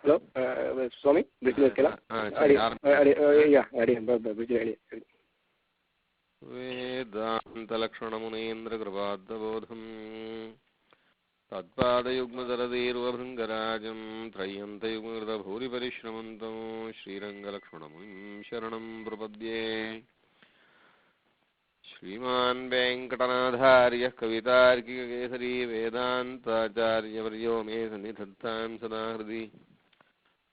Hello சுவாமி பிரிட்ஜில் இருக்கலாம். வேதாந்தலக்ஷணமுனேந்திரகிருபாத்தபோதம் தத்பாதயுக்மதரதீர்வபృङ्గராஜம் த்ரய்யந்தயுக்மகிருதபூரிபரிஷ்ரமந்தம் ஸ்ரீரங்கலக்ஷ்மணமுனிம் சரணம் பிரபத்யே. श्रीमान् वेङ्कटनाथार्यः कवितार्किककेसरी वेदान्ताचार्यवर्यो मे सन्निधत्तां सदा हृदि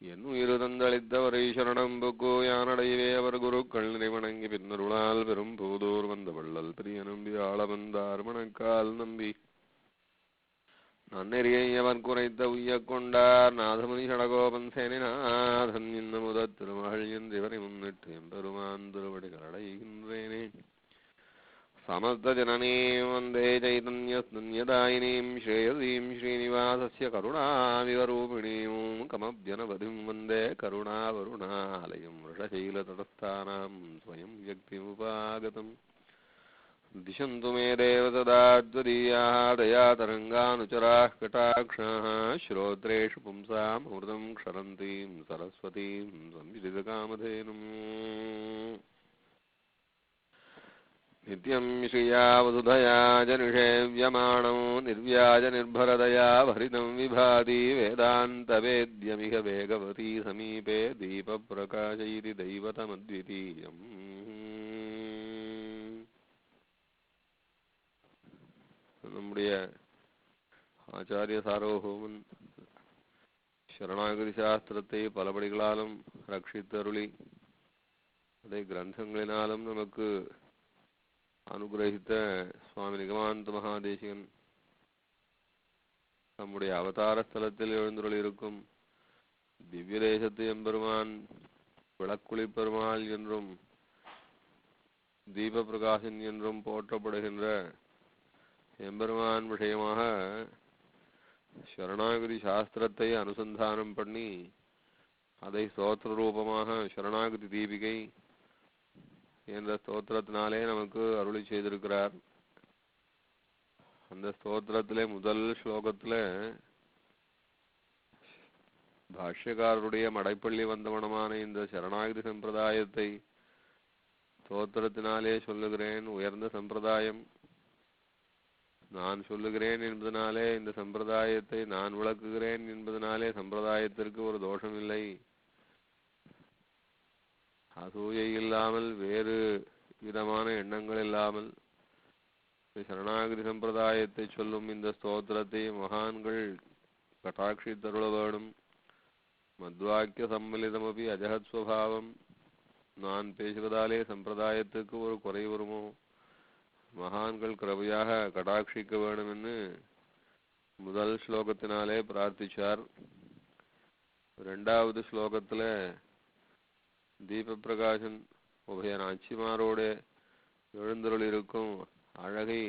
என்னுயிர்தந்தளித்தவரை சரணம் புக்கு யானடைவே அவர் குருக்கள் நிறைவணங்கி பின்னருளால் பெரும் பூதூர் வந்த வள்ளல் பிரிய நம்பி ஆளவந்தார் மணக்கால் நம்பி நன்னெறியை அவர் குறைத்த உய்ய கொண்டார் நாதமுனி சடகோபன் சேனிநாதன் இன்ன முதற் திருமகள் என்றிவரை முன்னிட்டு எம்பெருமான் திருவடிகள் அடைகின்றேனே. समस्त जननीं वन्दे चैतन्यस्तन्यदायिनीं श्रेयसीं श्रीनिवासस्य करुणाविवरूपिणीं कमभ्यनवधिं वन्दे करुणावरुणालयं वृषशैलतटस्थानां स्वयं व्यक्तिमुपागतम् दिशन्तु मे देव सदा त्वदीयाः दयातरङ्गानुचराः कटाक्षाः श्रोत्रेषु पुंसाम् अमृतं क्षरन्तीं सरस्वतीं संविदितकामधेनुम् नित्यं श्रिया वसुधया जनिषेव्यमाणो निर्व्याजनिर्भरदया भरितं विभाति वेदान्तवेद्यमिह वेगवती समीपे दीपप्रकाशयति दैवतमद्वितीयम्. நம்முடைய ஆச்சாரிய சார்வபௌமன் சரணாகதி சாஸ்திரத்தை பலபடிகளாலும் ரட்சித்தருளி அதை கிரந்தங்களினாலும் நமக்கு அனுகிரகித்த சுவாமி நிகமாந்த மகாதேசிகன் நம்முடைய அவதார ஸ்தலத்தில் எழுந்துள்ளிருக்கும் திவ்ய தேசத்து எம்பெருமான் விளக்குளி பெருமாள் என்றும் தீப பிரகாசன் என்றும் போற்றப்படுகின்ற எம்பெருமான் விஷயமாக சரணாகதி சாஸ்திரத்தை அனுசந்தானம் பண்ணி அதை ஸ்தோத்திர ரூபமாக சரணாகதி தீபிகை என்ற ஸ்தோத்திரத்தினாலே நமக்கு அருளி செய்திருக்கிறார். அந்த ஸ்தோத்திரத்திலே முதல் ஸ்லோகத்திலே பாஷ்யக்காரருடைய மடைப்பள்ளி வந்தவனமான இந்த சரணாகதி சம்பிரதாயத்தை ஸ்தோத்திரத்தினாலே சொல்லுகிறேன், உயர்ந்த சம்பிரதாயம், நான் சொல்லுகிறேன் என்பதனாலே இந்த சம்பிரதாயத்தை நான் விளக்குகிறேன் என்பதனாலே சம்பிரதாயத்திற்கு ஒரு தோஷம் இல்லை, அசூயை இல்லாமல் வேறு விதமான எண்ணங்கள் இல்லாமல் சரணாகதி சம்பிரதாயத்தை சொல்லும் இந்த ஸ்தோத்திரத்தை மகான்கள் கட்டாட்சி தருள வேணும். மத்வாக்கிய சம்மலிதமபி அஜகத் ஸ்வபாவம், நான் பேசுவதாலே சம்பிரதாயத்துக்கு ஒரு குறை வருமோ, மகான்கள் கிருபையாக கடாட்சிக்க வேண்டும் என்று முதல் ஸ்லோகத்தினாலே பிரார்த்திச்சார். இரண்டாவது ஸ்லோகத்தில் தீப பிரகாசன் உபய நாச்சிமாரோடு எழுந்தருளிருக்கும் அழகை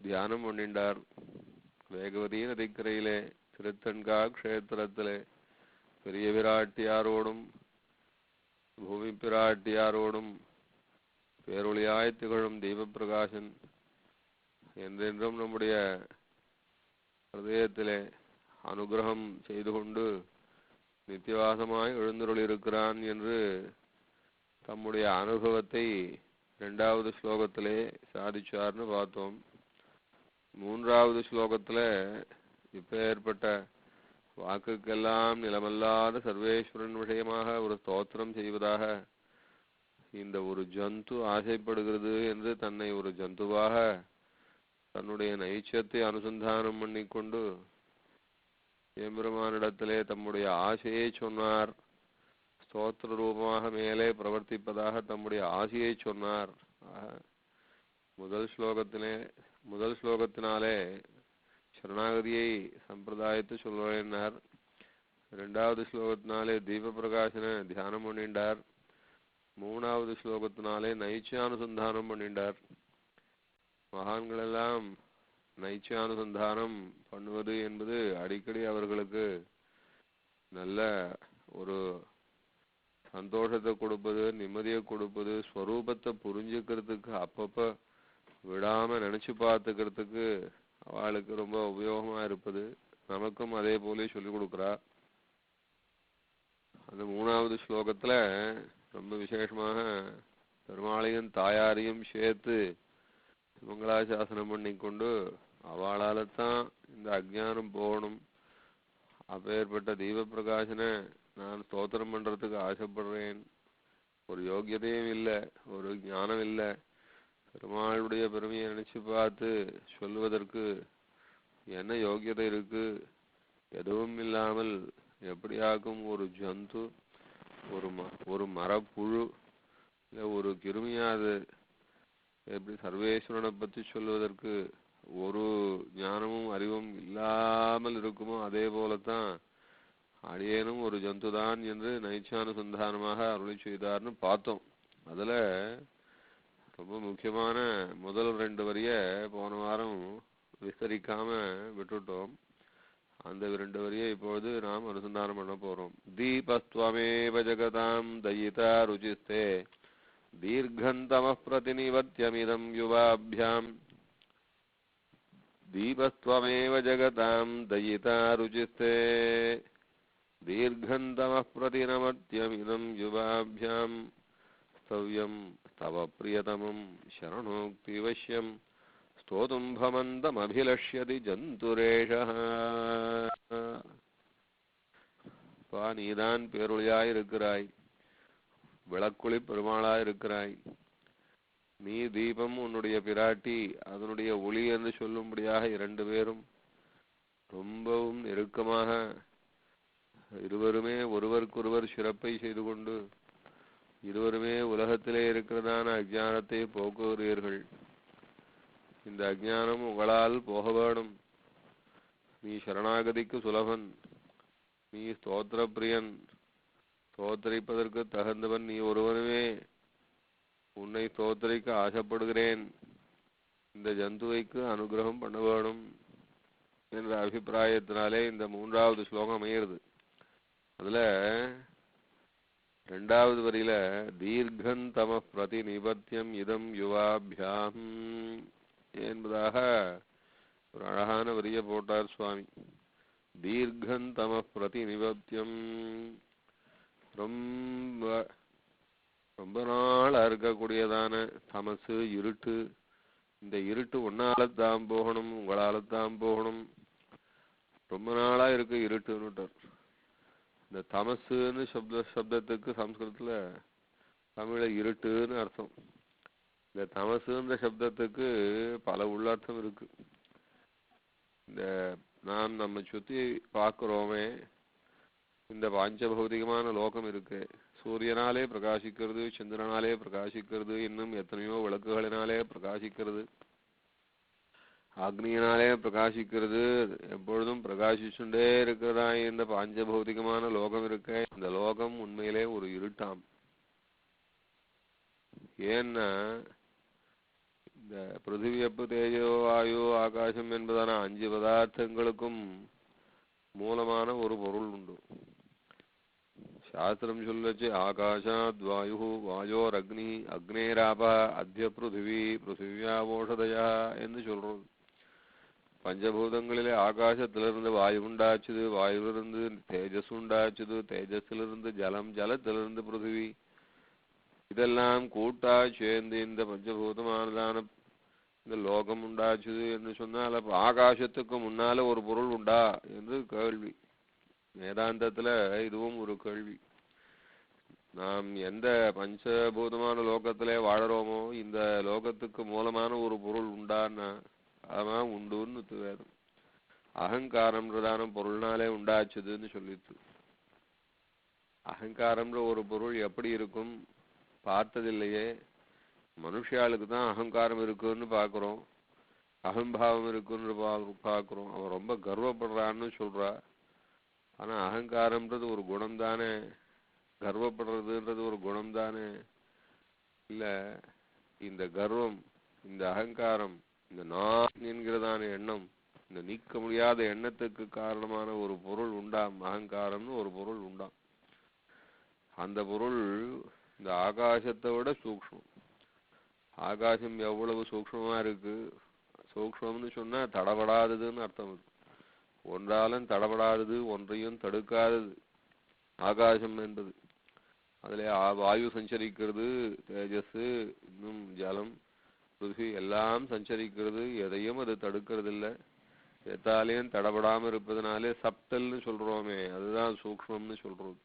தியானம் பண்ணிண்டார். வேகவதி நதிக்கரையிலே திருத்தன்கா க்ஷேத்திரத்திலே பெரிய பிராட்டியாரோடும் பூமி பிராட்டியாரோடும் பேரொளியாய் திகழும் தீப பிரகாசன் என்றென்றும் நம்முடைய ஹிருதயத்திலே அனுகிரகம் செய்து கொண்டு நித்தியவாசமாய் எழுந்தருளிருக்கிறான் என்று தம்முடைய அனுபவத்தை இரண்டாவது ஸ்லோகத்திலே சாதிச்சார்னு பார்த்தோம். மூன்றாவது ஸ்லோகத்தில் இப்போ ஏற்பட்ட வாக்குக்கெல்லாம் நிலமல்லாத சர்வேஸ்வரன் விஷயமாக ஒரு ஸ்தோத்திரம் செய்வதாக இந்த ஒரு ஜந்து ஆசைப்படுகிறது என்று தன்னை ஒரு ஜந்துவாக தன்னுடைய நைச்சத்தை அனுசந்தானம் பண்ணிக்கொண்டு எம்பெருமானிடத்திலே தம்முடைய ஆசையை சொன்னார். ஸ்தோத்திர ரூபமாக மேலே பிரவர்த்திப்பதாக தம்முடைய ஆசையை சொன்னார். முதல் ஸ்லோகத்தினாலே சரணாகதியை சம்பிரதாயத்தை சொல்வார். இரண்டாவது ஸ்லோகத்தினாலே தீப பிரகாசனை தியானம் பண்ணிண்டார். மூணாவது ஸ்லோகத்தினாலே நைச்சானுசந்தானம் பண்ணிண்டார். மகான்கள் எல்லாம் நைச்சானுசந்தானம் பண்ணுவது என்பது அடிக்கடி அவர்களுக்கு நல்ல ஒரு சந்தோஷத்தை கொடுப்பது, நிம்மதியை கொடுப்பது, ஸ்வரூபத்தை புரிஞ்சுக்கிறதுக்கு அப்பப்போ விடாம நினைச்சு பார்த்துக்கிறதுக்கு அவளுக்கு ரொம்ப உபயோகமா இருப்பது. நமக்கும் அதே போல சொல்லிக் கொடுக்குறா. அந்த 3வது ஸ்லோகத்துல ரொம்ப விசேஷமாக பெருமாளையும் தாயாரையும் சேர்த்து மங்களாசாசனம் பண்ணிக்கொண்டு அவளால தான் இந்த அஜ்ஞானம் போகணும், அப்பேற்பட்ட தீப பிரகாசனை நான் ஸ்தோத்திரம் பண்றதுக்கு ஆசைப்படுறேன், ஒரு யோகியதையும் இல்லை, ஒரு ஞானம் இல்லை, பெருமாளுடைய பெருமையை நினைச்சு பார்த்து சொல்வதற்கு என்ன யோகியதை இருக்கு, எதுவும் இல்லாமல் எப்படியாக்கும் ஒரு ஜந்து, ஒரு மரப்புழு, இல்லை ஒரு கிருமியாது எப்படி சர்வேஸ்வரனை பற்றி சொல்வதற்கு ஒரு ஞானமும் அறிவும் இல்லாமல் இருக்குமோ அதே போலத்தான் அடியேனும் ஒரு ஜந்துதான் என்று நைச்சானுசந்தானமாக அருளி செய்தார்னு பார்த்தோம். அதுல ரொம்ப முக்கியமான முதல் 2 வரிய போன வாரம் விஸ்தரிக்காம விட்டுட்டோம். அந்த 2 வரியை இப்போது நாம் அனுசந்தானம் பண்ண போறோம். தீபஸ்த்வமேவ ஜகதாம் தயிதா ருச்சிஸ்தே தீர்க்கந்தம பிரதிநிவத்யமிதம் யுவாபியாம். தீபஸ்த்வமேவ ஜகதாம் தயிதா ருச்சிஸ்தே தீர்க்கந்தம பிரதிநமத்யமிதம் யுவாபியாம். ஸ்தவ்யம் தவ பிரியதமம் சரணோக்திவசியம் ஸ்தோதும் பமந்தமபிலஷ்யதி ஜந்துரேஷः. பா, நீதான் பேரொளியாயிருக்கிறாய், விளக்குளி பெருமாளாயிருக்கிறாய். நீ தீபம், உன்னுடைய பிராட்டி அதனுடைய ஒளி என்று சொல்லும்படியாக 2 பேரும் ரொம்பவும் நெருக்கமாக இருவருமே ஒருவருக்கொருவர் சிறப்பை செய்து கொண்டு இருவருமே உலகத்திலே இருக்கிறதான அஜ்ஞானத்தை போக்குகிறீர்கள். இந்த அஜ்ஞானம் உங்களால் போக வேணும். நீ சரணாகதிக்கு சுலபன், நீ ஸ்தோத்திர பிரியன், ஸ்தோத்தரிப்பதற்கு தகுந்தவன் நீ ஒருவனுமே. உன்னை ஸ்தோத்தரிக்க ஆசைப்படுகிறேன், இந்த ஜந்துவைக்கு அனுகிரகம் பண்ண வேணும் என்ற அபிப்பிராயத்தினாலே இந்த 3வது ஸ்லோகம் அமையிறது. அதுல 2வது வரியில தீர்க்கந்தம பிரதிநிபத்தியம் இதம் யுவாபியாம் என்பதாக ஒரு அழகான வரிய போட்டார் சுவாமி. தீர்க்கந்தம பிரதிநிபத்தியம், ரொம்ப ரொம்ப நாளா இருக்கக்கூடியதான தமசு, இருட்டு. இந்த இருட்டு உன்னாலத்தான் போகணும், உங்களால்தான் போகணும். ரொம்ப நாளா இருக்கு இருட்டுன்னுட்டார். இந்த தமசுன்னு சப்தத்துக்கு சம்ஸ்கிருதத்துல தமிழ இருட்டுன்னு அர்த்தம். இந்த தமசுன்ற சப்தத்துக்கு பல உள்ளர்த்தம் இருக்கு. இந்த நாம் நம்ம சுத்தி பார்க்கிறோமே, இந்த பாஞ்சபௌதிகமான லோகம் இருக்கு, சூரியனாலே பிரகாசிக்கிறது, சந்திரனாலே பிரகாசிக்கிறது, இன்னும் எத்தனையோ விளக்குகளினாலே பிரகாசிக்கிறது, அக்னியினாலே பிரகாசிக்கிறது, எப்பொழுதும் பிரகாசிச்சுட்டே இருக்கிறதா இந்த பாஞ்சபௌதிகமான லோகம் இருக்க. இந்த லோகம் உண்மையிலே ஒரு இருட்டாம். ஏன்னா இந்த பிருத்திவி, அப்பு, தேஜோ, வாயு, ஆகாசம் என்பதான 5 பதார்த்தங்களுக்கும் மூலமான ஒரு பொருள் உண்டு. சாஸ்திரம் சொல்லச்சு ஆகாஷாத் வாயு, வாயோர் அக்னி, அக்னேராப, அத்ய பிருத்திவி, பிருத்திவியாவோஷதயா என்று சொல்றோம். பஞ்சபூதங்களிலே ஆகாசத்திலிருந்து வாயு உண்டாச்சுது, வாயுவிலிருந்து தேஜஸ் உண்டாச்சுது, தேஜஸிலிருந்து ஜலம், ஜலத்திலிருந்து பிருத்திவி. இதெல்லாம் கூட்டா சேர்ந்து இந்த பஞ்சபூதமானதான இந்த லோகம் உண்டாச்சுது என்று சொன்னால் அப்ப ஆகாசத்துக்கு முன்னால ஒரு பொருள் உண்டா என்று கேள்வி. வேதாந்தத்துல இதுவும் ஒரு கேள்வி. நாம் எந்த பஞ்சபூதமான லோகத்திலே வாழறோமோ இந்த லோகத்துக்கு மூலமான ஒரு பொருள் உண்டான்னா அதான் உண்டுன்னு வேதம். அகங்காரம்ன்றதான பொருள்னாலே உண்டாச்சுதுன்னு சொல்லிட்டு. அகங்காரம்ன்ற ஒரு பொருள் எப்படி இருக்கும் பார்த்ததில்லையே. மனுஷாளுக்கு தான் அகங்காரம் இருக்குன்னு பார்க்குறோம், அகம்பாவம் இருக்குன்னு பார்க்குறோம். அவன் ரொம்ப கர்வப்படுறான்னு சொல்றா. ஆனா அகங்காரம்ன்றது ஒரு குணம் தானே, கர்வப்படுறதுன்றது ஒரு குணம் தானே. இல்ல இந்த கர்வம், இந்த அகங்காரம், இந்த நான் என்கிறதான எண்ணம், இந்த நீக்க முடியாத எண்ணத்துக்கு காரணமான ஒரு பொருள் உண்டாம். அகங்காரம்னு ஒரு பொருள் உண்டாம். அந்த பொருள் இந்த ஆகாசத்தை விட சூக்ஷ்மம். ஆகாசம் எவ்வளவு சூக்ஷ்மமா இருக்கு. சூக்ஷ்மம்னு சொன்னா தடபடாததுன்னு அர்த்தம். ஒன்றாலும் தடபடாதது, ஒன்றையும் தடுக்காதது. ஆகாசம் என்பது. அதிலே வாயு சஞ்சரிக்கிறது, தேஜஸ், இன்னும் ஜலம், பிருத்திவி எல்லாம் சஞ்சரிக்கிறது. எதையும் அது தடுக்கிறது இல்லை. எத்தாலையும் தடபடாம இருப்பதனாலே சப்தல்னு சொல்றோமே, அதுதான் சூக்ஷ்மம்னு சொல்றோம்.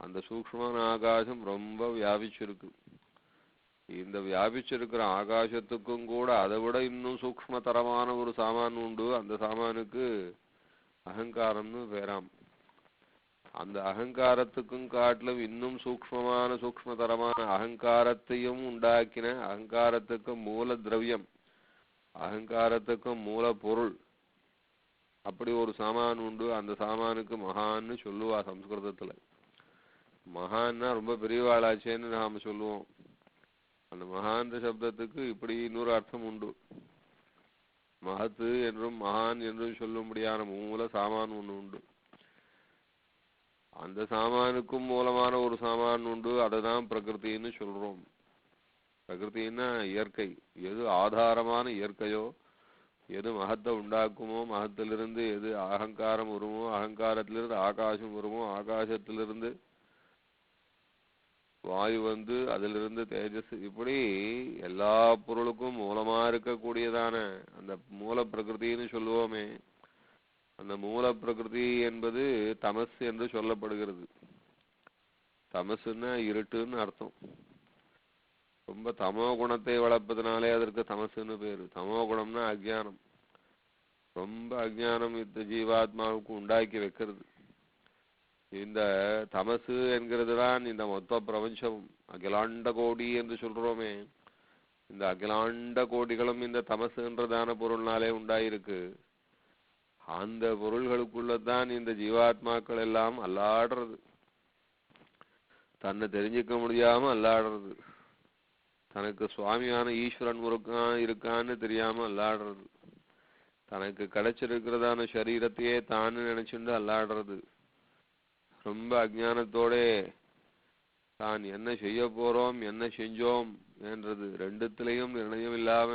அந்த சூக்ஷ்மமான ஆகாசம் ரொம்ப வியாபிச்சிருக்கு. இந்த வியாபிச்சிருக்கிற ஆகாசத்துக்கும் கூட அதை விட இன்னும் சூக்ஷ்மதரமான ஒரு சாமான் உண்டு. அந்த சாமானுக்கு அகங்காரம்னு பேராம். அந்த அகங்காரத்துக்கும் காட்டிலும் இன்னும் சூக்ஷ்மதரமான அகங்காரத்தையும் உண்டாக்கின, அகங்காரத்துக்கு மூல திரவியம், அகங்காரத்துக்கு மூல பொருள், அப்படி ஒரு சாமான் உண்டு. அந்த சாமானுக்கு மகான்னு சொல்லுவா சம்ஸ்கிருதத்துல. மகான்னா ரொம்ப பெரியவாளாச்சேன்னு நாம சொல்லுவோம். அந்த மகான்ற சப்தத்துக்கு இப்படி இன்னொரு அர்த்தம் உண்டு. மகத்து என்றும் மகான் என்றும் சொல்லும்படியான மூல சாமான் ஒன்று உண்டு. அந்த சாமானுக்கும் மூலமான ஒரு சாமான் உண்டு. அதுதான் பிரகிருத்தின்னு சொல்றோம். பிரகிருத்தின்னா இயற்கை. எது ஆதாரமான இயற்கையோ, எது மகத்தை உண்டாக்குமோ, மகத்திலிருந்து எது அகங்காரம் வருமோ, அகங்காரத்திலிருந்து ஆகாசம் வருமோ, ஆகாசத்திலிருந்து வாயு வந்து அதிலிருந்து தேஜஸ், இப்படி எல்லா பொருளுக்கும் மூலமா இருக்கக்கூடியதான அந்த மூல பிரகிருத்தின்னு சொல்லுவோமே, அந்த மூல பிரகிருதி என்பது தமஸ் என்று சொல்லப்படுகிறது. தமசுன்னா இருட்டுன்னு அர்த்தம். ரொம்ப தமோ குணத்தை வளர்ப்பதனாலே அதற்கு தமசுன்னு பேரு. தமோ குணம்னா அஜ்ஞானம். ரொம்ப அஜ்ஞானம் இந்த ஜீவாத்மாவுக்கு உண்டாக்கி வைக்கிறது. இந்த தமசு என்கிறது தான் இந்த மொத்த பிரபஞ்சமும். அகிலாண்ட கோடி என்று சொல்றோமே, இந்த அகிலாண்ட கோடிகளும் இந்த தமசுன்றதான பொருள்னாலே உண்டாயிருக்கு. அந்த பொருள்களுக்குள்ளதான் இந்த ஜீவாத்மாக்கள் எல்லாம் அல்லாடுறது. தன்னை தெரிஞ்சுக்க முடியாம அல்லாடுறது. தனக்கு சுவாமியான ஈஸ்வரன் இருக்கான்னு தெரியாம அல்லாடுறது. தனக்கு கிடைச்சிருக்கிறதான சரீரத்தையே தான்னு நினைச்சுட்டு அல்லாடுறது. ரொம்ப அஜ்ஞானத்தோட தான் என்ன செய்ய போறோம், என்ன செஞ்சோம் என்றது ரெண்டுத்திலையும் நிர்ணயம் இல்லாம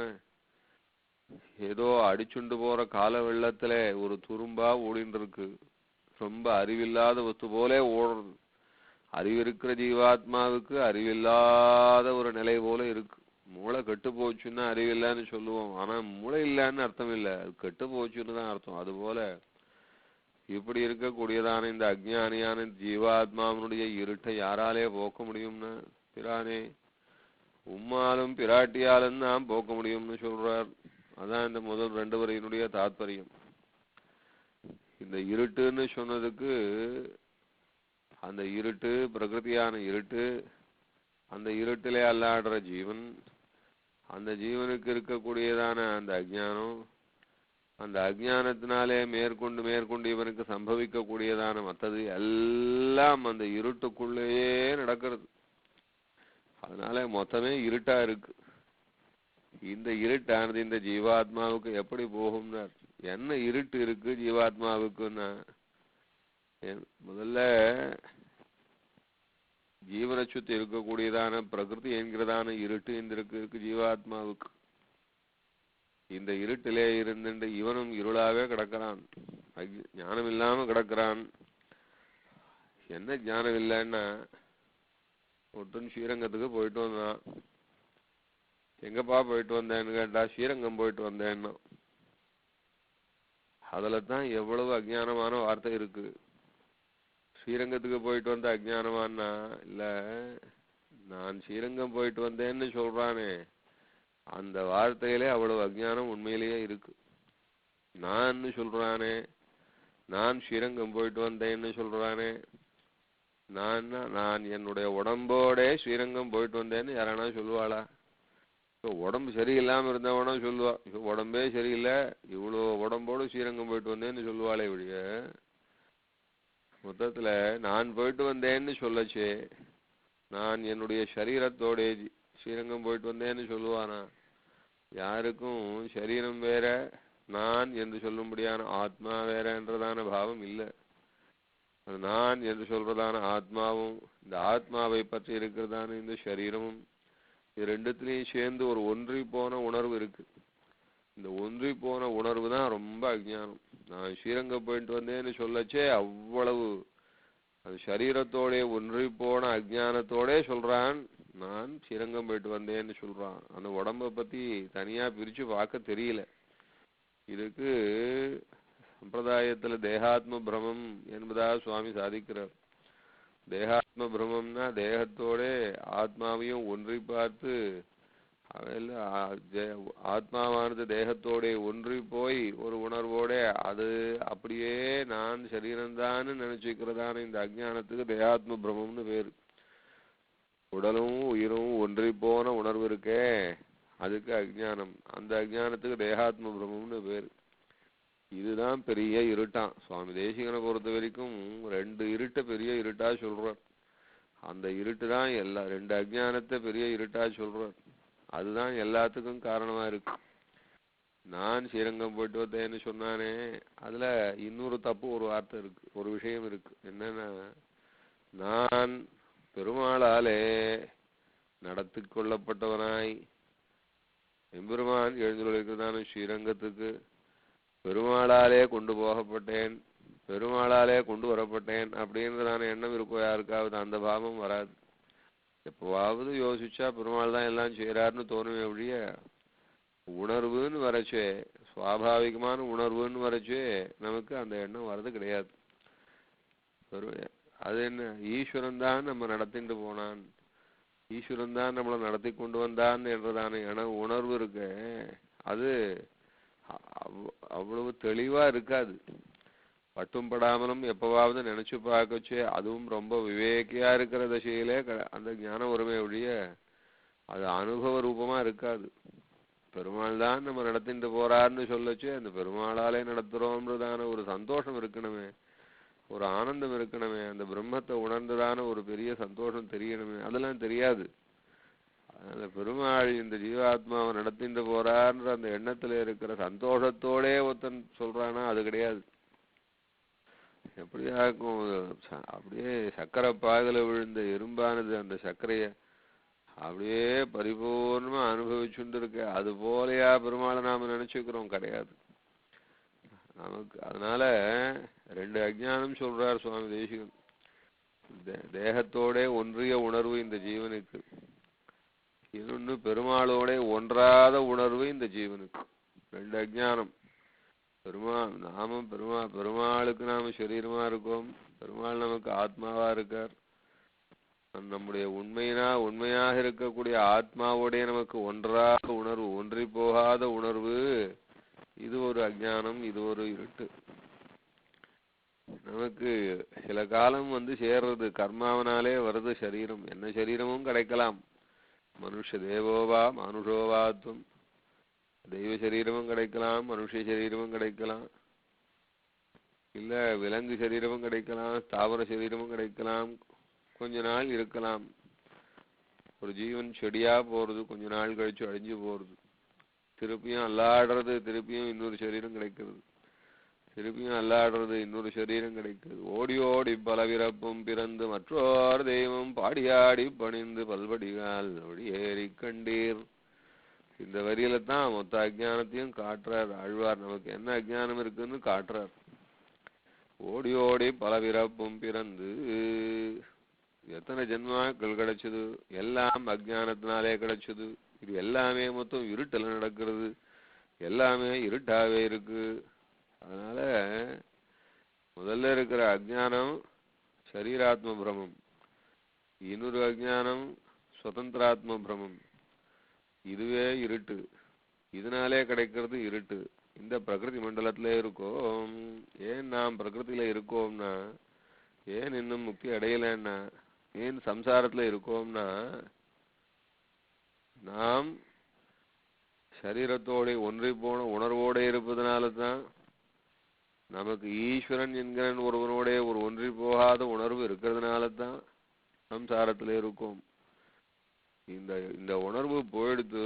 ஏதோ அடிச்சுண்டு போற கால வெள்ளத்துல ஒரு துரும்பா ஓடின்னு இருக்கு. ரொம்ப அறிவில்லாத வஸ்து போல ஓடுறது. அறிவிருக்கிற ஜீவாத்மாவுக்கு அறிவில்லாத ஒரு நிலை போல இருக்கு. மூளை கெட்டு போச்சுன்னா அறிவில்லைன்னு சொல்லுவோம். ஆனா மூளை இல்லைன்னு அர்த்தம் இல்லை, அது கெட்டு போச்சுன்னு தான் அர்த்தம். அதுபோல இப்படி இருக்கக்கூடியதான இந்த அஜ்ஞானியான ஜீவாத்மாவனுடைய இருட்டை யாராலே போக்க முடியும்னா பிரானே உம்மாலும் பிராட்டியாலும் தான் போக்க முடியும்னு சொல்றார். அதான் இந்த முதல் 2 வரையினுடைய தாத்பரியம். இந்த இருட்டுன்னு சொன்னதுக்கு அந்த இருட்டு பிரகிருதியான இருட்டு, அந்த இருட்டிலே அல்லாடுற ஜீவன், அந்த ஜீவனுக்கு இருக்கக்கூடியதான அந்த அஜ்ஞானம், அந்த அஜ்ஞானத்தினாலே மேற்கொண்டு இவனுக்கு சம்பவிக்கக்கூடியதான மற்றது எல்லாம் அந்த இருட்டுக்குள்ளேயே நடக்கிறது. அதனால மொத்தமே இருட்டா இருக்கு. இந்த இருட்டானது இந்த ஜீவாத்மாவுக்கு எப்படி போகும்னா, என்ன இருட்டு இருக்கு ஜீவாத்மாவுக்குன்னா, முதல்ல ஜீவனை சுத்தி இருக்கக்கூடியதான பிரகிருதி என்கிறதான இருட்டு இந்த இருக்கு ஜீவாத்மாவுக்கு. இந்த இருட்டிலே இருந்து இவனும் இருளாவே கிடக்கிறான். ஞானம் இல்லாம கிடக்கிறான். என்ன ஞானம் இல்லைன்னா, ஒருத்தன் ஸ்ரீரங்கத்துக்கு போயிட்டு வந்தான். எங்கப்பா போயிட்டு வந்தேன்னு கேட்டா, ஸ்ரீரங்கம் போயிட்டு வந்தேன்னா. அதுல தான் எவ்வளவு அஜ்ஞானமான வார்த்தை இருக்கு. ஸ்ரீரங்கத்துக்கு போயிட்டு வந்த அஜ்ஞானமானா இல்ல, நான் ஸ்ரீரங்கம் போயிட்டு வந்தேன்னு சொல்றானே அந்த வார்த்தையிலே அவ்வளவு அஜ்ஞானம் உண்மையிலேயே இருக்கு. நான் சொல்றானே, நான் ஸ்ரீரங்கம் போயிட்டு வந்தேன்னு சொல்றானே, நான் என்னுடைய உடம்போட ஸ்ரீரங்கம் போயிட்டு வந்தேன்னு யாரானா சொல்லுவாளா? உடம்பு சரியில்லாம இருந்தவனா சொல்லுவா, உடம்பே சரியில்லை இவ்வளோ உடம்போடு ஸ்ரீரங்கம் போயிட்டு வந்தேன்னு சொல்லுவாளே ஒழிய, மொத்தத்துல நான் போயிட்டு வந்தேன்னு சொல்லச்சே நான் என்னுடைய சரீரத்தோட ஸ்ரீரங்கம் போயிட்டு வந்தேன்னு சொல்லுவானா? யாருக்கும் சரீரம் வேற, நான் என்று சொல்லும்படியான ஆத்மா வேற என்றதான பாவம் இல்லை. நான் என்று சொல்றதான ஆத்மாவும் இந்த ஆத்மாவை பற்றி இருக்கிறதான இந்த சரீரமும் இது ரெண்டுத்திலையும் சேர்ந்து ஒரு ஒன்றி போன உணர்வு இருக்கு. இந்த ஒன்றி போன உணர்வு தான் ரொம்ப அஜ்ஞானம். நான் ஸ்ரீரங்கம் போயிட்டு வந்தேன்னு சொல்லச்சே அவ்வளவு அது சரீரத்தோட ஒன்றி போன அஜ்ஞானத்தோட சொல்றான் நான் ஸ்ரீரங்கம் போயிட்டு வந்தேன்னு சொல்றான். அந்த உடம்ப பத்தி தனியா பிரிச்சு பார்க்க தெரியல. இதுக்கு சம்பிரதாயத்துல தேகாத்ம பிரமம் என்பதா சுவாமி சாதிக்கிறார். தேகாத்ம பிரமம்னா தேகத்தோட ஆத்மாவையும் ஒன்றி பார்த்து ஆத்மாவானது தேகத்தோட ஒன்றி போய் ஒரு உணர்வோட அது அப்படியே நான் சரீரம்தான் நினைச்சுக்கிறதான இந்த அஜ்ஞானத்துக்கு தேகாத்ம பிரமம்னு பேரு. உடலும் உயிரும் ஒன்றி போன உணர்வு இருக்கே அதுக்கு அஜ்ஞானம். அந்த அஜ்ஞானத்துக்கு தேகாத்ம பிரமம்னு பேரு. இதுதான் பெரிய இருட்டான். சுவாமி தேசிகனை பொறுத்த வரைக்கும் 2 இருட்டை பெரிய இருட்டா சொல்றார். அந்த இருட்டு தான் எல்லா 2 அஜ்ஞானத்தை பெரிய இருட்டா சொல்றார். அதுதான் எல்லாத்துக்கும் காரணமா இருக்கு. நான் ஸ்ரீரங்கம் போயிட்டு வந்தேன்னு சொன்னானே அதுல இன்னொரு தப்பு ஒரு வார்த்தை இருக்கு, ஒரு விஷயம் இருக்கு. என்னன்னா நான் பெருமாளாலே நடத்தி கொள்ளப்பட்டவனாய் எம்பெருமான் எழுந்துள்ளதான ஸ்ரீரங்கத்துக்கு பெருமாளாலே கொண்டு போகப்பட்டேன், பெருமாளாலே கொண்டு வரப்பட்டேன் அப்படின்றதான எண்ணம் இருக்கோ யாருக்காவது? அந்த பாவம் வராது. எப்பவாவது யோசிச்சா பெருமாள் தான் எல்லாம் செய்யறாருன்னு தோணுமே ஒழிய உணர்வுன்னு வரச்சே, சுவாபாவிகமான உணர்வுன்னு வரச்சே நமக்கு அந்த எண்ணம் வர்றது கிடையாது. அது என்ன, ஈஸ்வரன் தான் நம்ம நடத்திட்டு போனான், ஈஸ்வரன் தான் நம்மளை நடத்தி கொண்டு வந்தான் என்றதான உணர்வு இருக்கு. அது அவ்வளவு தெளிவா இருக்காது. பட்டும் படாமலும் எப்பவாவது நினைச்சு பார்க்கச்சே அதுவும் ரொம்ப விவேக்கியா இருக்கிற தசையிலே அந்த ஞானம் வருமே ஒழிய அது அனுபவ ரூபமா இருக்காது. பெருமாள் தான் நம்ம நடத்திட்டு போறாருன்னு சொல்லச்சு அந்த பெருமாளாலே நடத்துறோம்ன்றதான ஒரு சந்தோஷம் இருக்கணுமே, ஒரு ஆனந்தம் இருக்கணுமே, அந்த பிரம்மத்தை உணர்ந்ததான ஒரு பெரிய சந்தோஷம் தெரியணுமே, அதெல்லாம் தெரியாது. அந்த பெருமாள் இந்த ஜீவாத்மாவை நடத்திட்டு போறாருன்ற அந்த எண்ணத்துல இருக்கிற சந்தோஷத்தோட ஒருத்தன் சொல்றானா அது கிடையாது. எப்படியா இருக்கும், அப்படியே சர்க்கரை பாகுல விழுந்த எறும்பானது அந்த சர்க்கரைய அப்படியே பரிபூர்ணமா அனுபவிச்சுட்டு இருக்க, அது போலையா பெருமாளை நாம நினைச்சுக்கிறோம்? கிடையாது நமக்கு. அதனால 2 அஜ்ஞானம் சொல்றார் சுவாமி தேசிகன். தேகத்தோட ஒன்றிய உணர்வு இந்த ஜீவனுக்கு, இன்னொன்னு பெருமாளோட ஒன்றாத உணர்வு இந்த ஜீவனுக்கு. 2 அஜ்ஞானம். பெருமாளுக்கு நாம சரீரமா இருக்கோம், பெருமாள் நமக்கு ஆத்மாவா இருக்கார். நம்முடைய உண்மையாக இருக்கக்கூடிய ஆத்மாவோடைய நமக்கு ஒன்றாத உணர்வு, ஒன்றி போகாத உணர்வு, இது ஒரு அஜ்ஞானம், இது ஒரு இருட்டு. நமக்கு சில காலம் சேர்றது கர்மாவனாலே வருது சரீரம். என்ன சரீரமும் கிடைக்கலாம். மனுஷ தேவோவா மனுஷோவாத்துவம், தெய்வ சரீரமும் கிடைக்கலாம், மனுஷ சரீரமும் கிடைக்கலாம், இல்ல விலங்கு சரீரமும் கிடைக்கலாம், தாவர சரீரமும் கிடைக்கலாம். கொஞ்ச நாள் இருக்கலாம். ஒரு ஜீவன் செடியா போறது, கொஞ்ச நாள் கழிச்சு அழிஞ்சு போறது, திருப்பியும் அல்லாடுறது, திருப்பியும் இன்னொரு சரீரம் கிடைக்கிறது, திருப்பியும் அல்லாடுறது, இன்னொரு சரீரம் கிடைக்கிறது. ஓடி ஓடி பலவிறப்பும் பிறந்து மற்றோர் தெய்வம் பாடியாடி பணிந்து பல்வடிகால் ஒடியேறி கண்டீர். இந்த வரியில தான் மொத்த அஜ்ஞானத்தையும் காட்டுறார் ஆழ்வார். நமக்கு என்ன அஜ்ஞானம் இருக்குன்னு காட்டுறார். ஓடி ஓடி பலவிறப்பும் பிறந்து, எத்தனை ஜென்மாக்கள் கிடைச்சது, எல்லாம் அஜ்ஞானத்தினாலே கிடைச்சது. இது எல்லாமே மொத்தம் இருட்டுல நடக்கிறது, எல்லாமே இருட்டாவே இருக்கு. அதனால முதல்ல இருக்கிற அஜ்ஞானம் சரீராத்ம பிரமம், இன்னொரு அஜ்ஞானம் சுதந்திராத்ம பிரமம். இதுவே இருட்டு, இதனாலே கிடைக்கிறது இருட்டு. இந்த பிரகிருதி மண்டலத்திலே இருக்கோம். ஏன் நாம் பிரகிருதியில இருக்கோம்னா, ஏன் இன்னும் முக்தி அடையலைன்னா, ஏன் சம்சாரத்துல இருக்கோம்னா, நாம் சரீரத்தோட ஒன்றி போன உணர்வோட இருப்பதனால தான். நமக்கு ஈஸ்வரன் என்கிற ஒருவனோட ஒரு ஒன்றி போகாத உணர்வு இருக்கிறதுனால தான் சம்சாரத்துல இருக்கும். இந்த உணர்வு போயிடுத்து,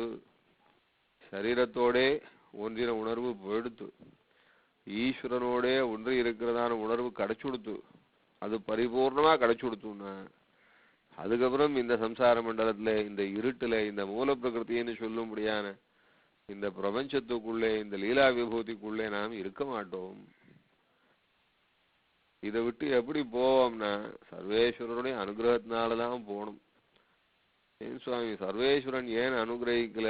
சரீரத்தோட ஒன்றின உணர்வு போயிடுத்து, ஈஸ்வரனோட ஒன்றி இருக்கிறதான உணர்வு கிடைச்சுடுத்து, அது பரிபூர்ணமா கிடைச்சுடுத்துன்னா அதுக்கப்புறம் இந்த சம்சார மண்டலத்துல, இந்த இருட்டுல, இந்த மூல பிரகிருத்தின்னு சொல்லும்படியான இந்த பிரபஞ்சத்துக்குள்ளே, இந்த லீலா விபூதிக்குள்ளே நாம் இருக்க மாட்டோம். இதை விட்டு எப்படி போவோம்னா சர்வேஸ்வரனுடைய அனுகிரகத்தினாலதான் போகணும். ஏன் சுவாமி சர்வேஸ்வரன் ஏன் அனுகிரகிக்கல?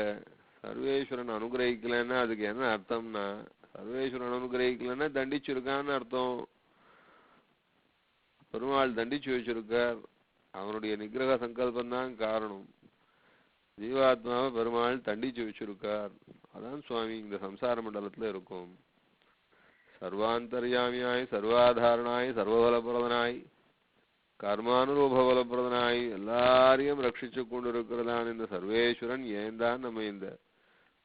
சர்வேஸ்வரன் அனுகிரகிக்கலன்னா அதுக்கு என்ன அர்த்தம்னா, சர்வேஸ்வரன் அனுகிரகிக்கலன்னா தண்டிச்சிருக்கான்னு அர்த்தம். பெருமாள் தண்டிச்சு வச்சிருக்கார். அவனுடைய நிகிரக சங்கல்பம் தான் காரணம். ஜீவாத்மாவை பெருமாள் தண்டிச்சு வச்சிருக்கார். அதான் சுவாமி இந்த சம்சார மண்டலத்துல இருக்கும். சர்வாந்தர்யாமியாய், சர்வாதாரணாய், சர்வபலப்பிரதனாய், கர்மானுரூபபலப்பிரதனாய் எல்லாரையும் ரட்சிச்சு கொண்டிருக்கிறதான் இந்த சர்வேஸ்வரன் ஏன் தான் நம்ம இந்த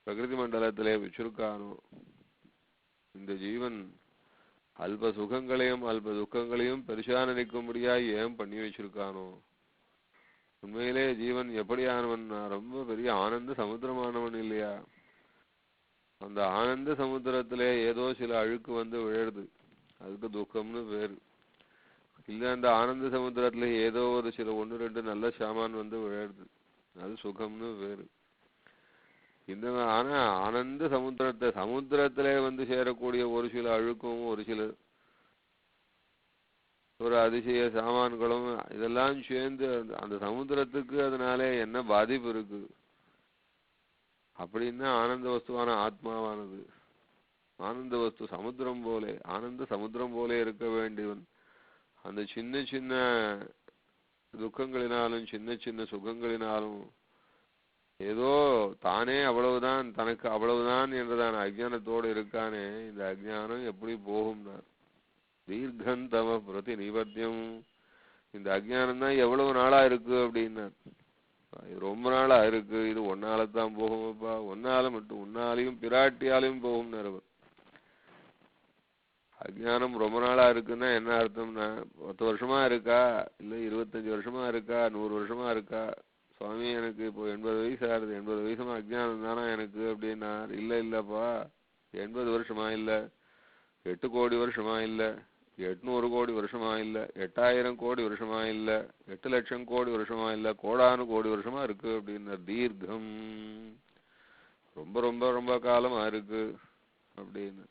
பிரகிருதி மண்டலத்திலே வச்சிருக்கானோ? இந்த ஜீவன் அல்ப சுகங்களையும் அல்ப துக்கங்களையும் பெருசா நினைக்கும்படியாய் ஏன் பண்ணி வச்சிருக்கானோ? உண்மையிலே ஜீவன் எப்படியானவன்? ரொம்ப பெரிய ஆனந்த சமுத்திரமானவன் இல்லையா? அந்த ஆனந்த சமுத்திரத்திலே ஏதோ சில அழுக்கு வந்து விழுது, அதுக்கு துக்கம்னு பேரு. இல்ல அந்த ஆனந்த சமுத்திரத்துல ஏதோ ஒரு சில 1-2 நல்ல சாமான் வந்து விழுது, அது சுகம்னு பேரு. இந்த ஆனா ஆனந்த சமுத்திரத்திலே வந்து சேரக்கூடிய ஒரு சில அழுக்கும் ஒரு சில ஒரு அதிசய சாமான்களும் இதெல்லாம் சேர்ந்து அந்த சமுத்திரத்துக்கு அதனால என்ன பாதிப்பு இருக்கு அப்படின்னா, ஆனந்த வஸ்துவான ஆத்மாவானது ஆனந்த வஸ்து சமுத்திரம் போலே, ஆனந்த சமுத்திரம் போலே இருக்க வேண்டியவன் அந்த சின்ன சின்ன துக்கங்களினாலும் சின்ன சின்ன சுகங்களினாலும் ஏதோ தானே அவ்வளவுதான், தனக்கு அவ்வளவுதான் என்றுதான் அஜ்ஞானத்தோடு இருக்கானே. இந்த அஜ்ஞானம் எப்படி போகும்னா தீர்க்கந்தம பிரதி நிவத்தியம். இந்த அஜ்ஞானம் தான் எவ்வளவு நாளா இருக்கு அப்படின்னா, இது ரொம்ப நாளா இருக்கு, இது ஒன்னாலதான் போகும்ப்பா, ஒன்னால மட்டும் உன்னாலையும் பிராட்டியாலையும் போகும் நேரம். அஜ்ஞானம் ரொம்ப நாளா இருக்குன்னா என்ன அர்த்தம்னா, 10 வருஷமா இருக்கா, இல்ல 25 வருஷமா இருக்கா, 100 வருஷமா இருக்கா? சுவாமி எனக்கு இப்போ 80 வயசு ஆகுது, 80 வயசுமா அஜ்ஞானம் தானா எனக்கு அப்படின்னா, இல்லப்பா 80 வருஷமா இல்ல, 8 கோடி வருஷமா இல்ல, 800 கோடி வருஷமா இல்ல, 8000 கோடி வருஷமா இல்ல, 8 லட்சம் கோடி வருஷமா இல்ல, கோடானு கோடி வருஷமா இருக்கு அப்படின்னா தீர்க்கம், ரொம்ப ரொம்ப ரொம்ப காலமா இருக்கு அப்படின்னு.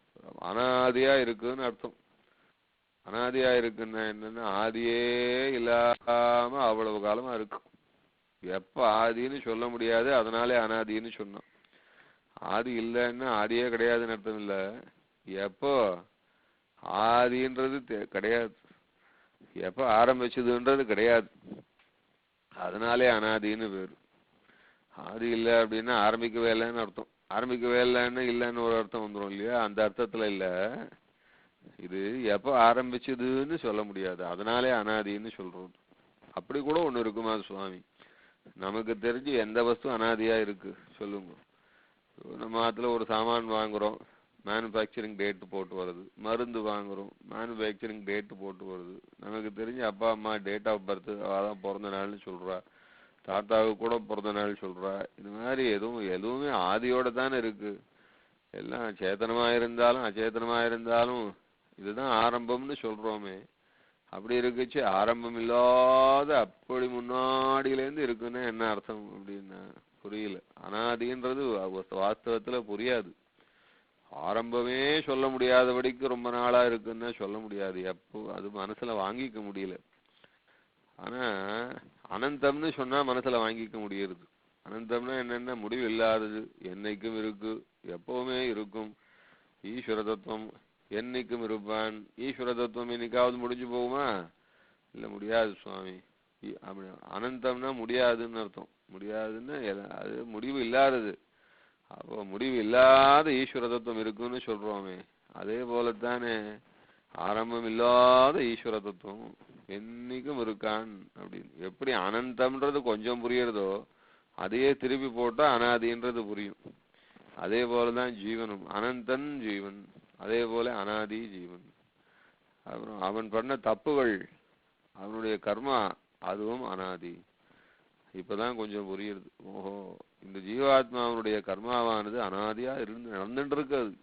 அனாதியா இருக்குன்னு அர்த்தம். அனாதியா இருக்குன்னா என்னன்னா, ஆதியே இல்லாம அவ்வளவு காலமா இருக்கு. எப்ப ஆதின்னு சொல்ல முடியாது, அதனாலே அனாதின்னு சொன்னோம். ஆதி இல்லைன்னா ஆதியே கிடையாதுன்னு அர்த்தம் இல்ல, எப்போ ஆதின்றது கிடையாது, எப்ப ஆரம்பிச்சதுன்றது கிடையாது, அதனாலே அனாதின்னு பேரு. ஆதி இல்லை அப்படின்னா ஆரம்பிக்கவே இல்லைன்னு அர்த்தம். ஆரம்பிக்கவே இல்லைன்னா இல்லைன்னு ஒரு அர்த்தம் வந்துடும் இல்லையா? அந்த அர்த்தத்துல இல்ல, இது எப்ப ஆரம்பிச்சதுன்னு சொல்ல முடியாது, அதனாலே அனாதின்னு சொல்றோம். அப்படி கூட ஒண்ணு இருக்குமா சுவாமி? நமக்கு தெரிஞ்சு எந்த வஸ்து அனாதியா இருக்கு சொல்லுங்க? நம்ம ஆத்துல ஒரு சாமான் வாங்குறோம், மேனுஃபேக்சரிங் டேட் போட்டு வருது. மருந்து வாங்குறோம், மேனுஃபேக்சரிங் டேட் போட்டு வருது. நமக்கு தெரிஞ்சு அப்பா அம்மா டேட் ஆஃப் பர்த் அதான் பிறந்த நாள்னு சொல்றா, தாத்தாவுக்கு கூட பிறந்த நாள் சொல்றா. இது மாதிரி எதுவுமே ஆதியோட தானே இருக்கு. எல்லாம் சேத்தனமா இருந்தாலும் அச்சேதனமா இருந்தாலும் இதுதான் ஆரம்பம்னு சொல்றோமே. அப்படி இருக்குச்சு ஆரம்பம் இல்லாத அப்படி முன்னாடியிலேருந்து இருக்குன்னா என்ன அர்த்தம் அப்படின்னா புரியல. அனாதின்றது வாஸ்தவத்துல புரியாது. ஆரம்பமே சொல்ல முடியாதபடிக்கு ரொம்ப நாளா இருக்குன்னா சொல்ல முடியாது, எப்போ அது மனசுல வாங்கிக்க முடியல. ஆனா அனந்தம்னு சொன்னா மனசுல வாங்கிக்க முடியுது. அனந்தம்னா என்னன்னா முடிவு இல்லாதது, என்னைக்கும் இருக்கு, எப்பவுமே இருக்கும். ஈஸ்வர தத்துவம் என்னைக்கும் இருப்பான். ஈஸ்வர தத்துவம் என்னைக்காவது முடிஞ்சு போகுமா? இல்ல, முடியாது சுவாமி. அப்படி அனந்தம்னா முடியாதுன்னு அர்த்தம். முடியாதுன்னா அது முடிவு இல்லாதது. அப்போ முடிவு இல்லாத ஈஸ்வர தத்துவம் இருக்குன்னு சொல்றோமே, அதே போலத்தானே ஆரம்பம் இல்லாத ஈஸ்வர தத்துவம் என்னைக்கும் இருக்கான் அப்படின்னு. எப்படி அனந்தம்ன்றது கொஞ்சம் புரியறதோ அதையே திருப்பி போட்டா அனாதின்றது புரியும். அதே போலதான் ஜீவனும், அனந்தன் ஜீவன், அதே போல அனாதி ஜீவன். அப்புறம் அவன் பண்ண தப்புகள், அவனுடைய கர்மா, அதுவும் அனாதி. இப்பதான் கொஞ்சம் புரியுது. ஓஹோ, இந்த ஜீவாத்மாவனுடைய கர்மாவானது அனாதியா நடந்துட்டு இருக்காது.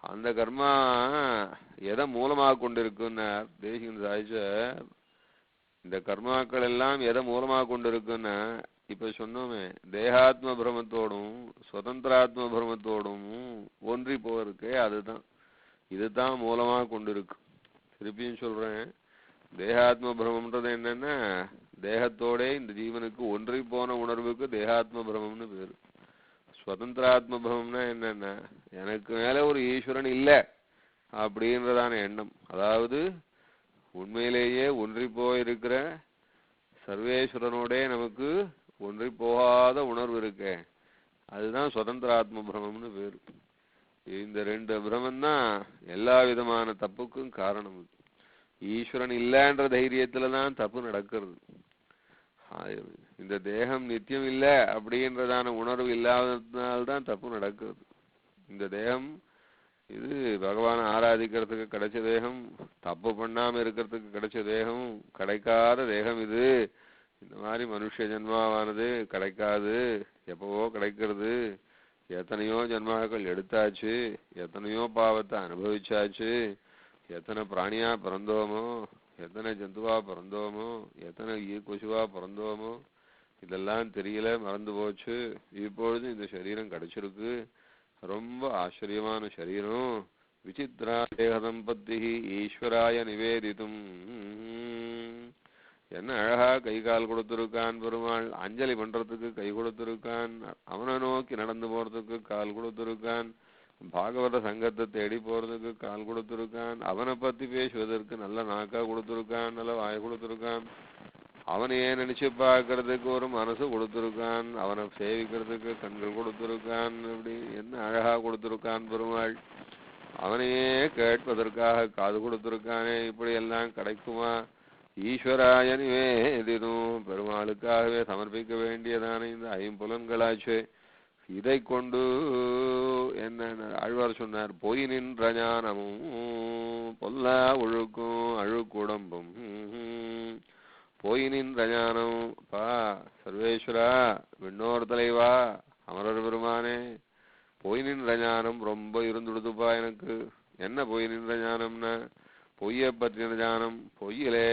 அந்த கர்மா எதை மூலமாக கொண்டிருக்குன்னா தேசிகன் சாய்ச்ச, இந்த கர்மாக்கள் எல்லாம் எதை மூலமாக கொண்டிருக்குன்னா இப்ப சொன்னோமே, தேகாத்ம பிரமத்தோடும் சுதந்திராத்ம பிரமத்தோடும் ஒன்றி போயிருக்கே, அதுதான் இதுதான் மூலமாக கொண்டிருக்கு. திருப்பியும் சொல்றேன், தேகாத்ம பிரமம்ன்றது என்னன்னா தேகத்தோட இந்த ஜீவனுக்கு ஒன்றி போன உணர்வுக்கு தேகாத்ம பிரமம்னு பேரு. சுதந்திராத்ம பிரமம்னா என்னன்னா எனக்கு மேல ஒரு ஈஸ்வரன் இல்லை அப்படின்றதான எண்ணம். அதாவது உண்மையிலேயே ஒன்றி போயிருக்கிற சர்வேஸ்வரனோட நமக்கு ஒன்றி போகாத உணர்வு இருக்கே, அதுதான் சுதந்திராத்ம பிரமம்னு பேரு. இந்த ரெண்டு பிரமம்தான் எல்லா விதமான தப்புக்கும் காரணம். ஈஸ்வரன் இல்லைன்ற தைரியத்துலதான் தப்பு நடக்கிறது. இந்த தேகம் நித்தியம் இல்லை அப்படின்றதான உணர்வு இல்லாததுனால்தான் தப்பு நடக்கிறது. இந்த தேகம் இது பகவானை ஆராதிக்கிறதுக்கு கிடைச்ச தேகம், தப்பு பண்ணாம இருக்கிறதுக்கு கிடைச்ச தேகம், கிடைக்காத தேகம் இது. இந்த மாதிரி மனுஷ ஜென்மாவானது கிடைக்காது, எப்பவோ கிடைக்கிறது. எத்தனையோ ஜென்மாக்கள் எடுத்தாச்சு, எத்தனையோ பாவத்தை அனுபவிச்சாச்சு, எத்தனை பிராணியா பிறந்தோமோ, எத்தனை ஜந்துவா பிறந்தோமோ, எத்தனை கொசுவா பிறந்தோமோ, இதெல்லாம் தெரியல, மறந்து போச்சு. இப்பொழுது இந்த சரீரம் கிடைச்சிருக்கு, ரொம்ப ஆச்சரியமான சரீரம். விசித்ரா தேகதம்பத்தி ஈஸ்வராய நிவேதித்தும். என்ன அழகா கை கால் கொடுத்திருக்கான் பெருமாள், அஞ்சலி பண்றதுக்கு கை கொடுத்திருக்கான், அவனை நோக்கி நடந்து போறதுக்கு கால் கொடுத்திருக்கான், பாகவத சங்கத்தை தேடி போறதுக்கு கால் கொடுத்திருக்கான், அவனை பத்தி பேசுவதற்கு நல்ல நாக்கா கொடுத்திருக்கான், நல்ல வாய் கொடுத்திருக்கான், அவனையே நினைச்சு பார்க்கறதுக்கு ஒரு மனசு கொடுத்திருக்கான், அவனை சேவிக்கிறதுக்கு கண்கள் கொடுத்திருக்கான். அப்படி என்ன அழகா கொடுத்திருக்கான் பெருமாள். அவனையே கேட்பதற்காக காது கொடுத்திருக்கானே, இப்படி எல்லாம் கிடைக்குமா? ஈஸ்வராய நிவேதிதும், பெருமாளுக்காகவே சமர்ப்பிக்க வேண்டியதான இந்த ஐம்புலன்களாச்சு. இதை கொண்டு என்ன ஆழ்வார் சொன்னார், பொய் நின்ற ஞானமும் பொல்லா ஒழுக்கும் அழுக்குடம்பும். பொய் நின்ற ஞானம் பா சர்வேஸ்வரா, விண்ணோர் தலைவா, அமரர் பெருமானே, பொய் நின்ற ஞானம் ரொம்ப இருந்துடுதுப்பா எனக்கு. என்ன பொய் நின்ற ஞானம்னா, பொய்யை பற்றின ஞானம், பொய்யிலே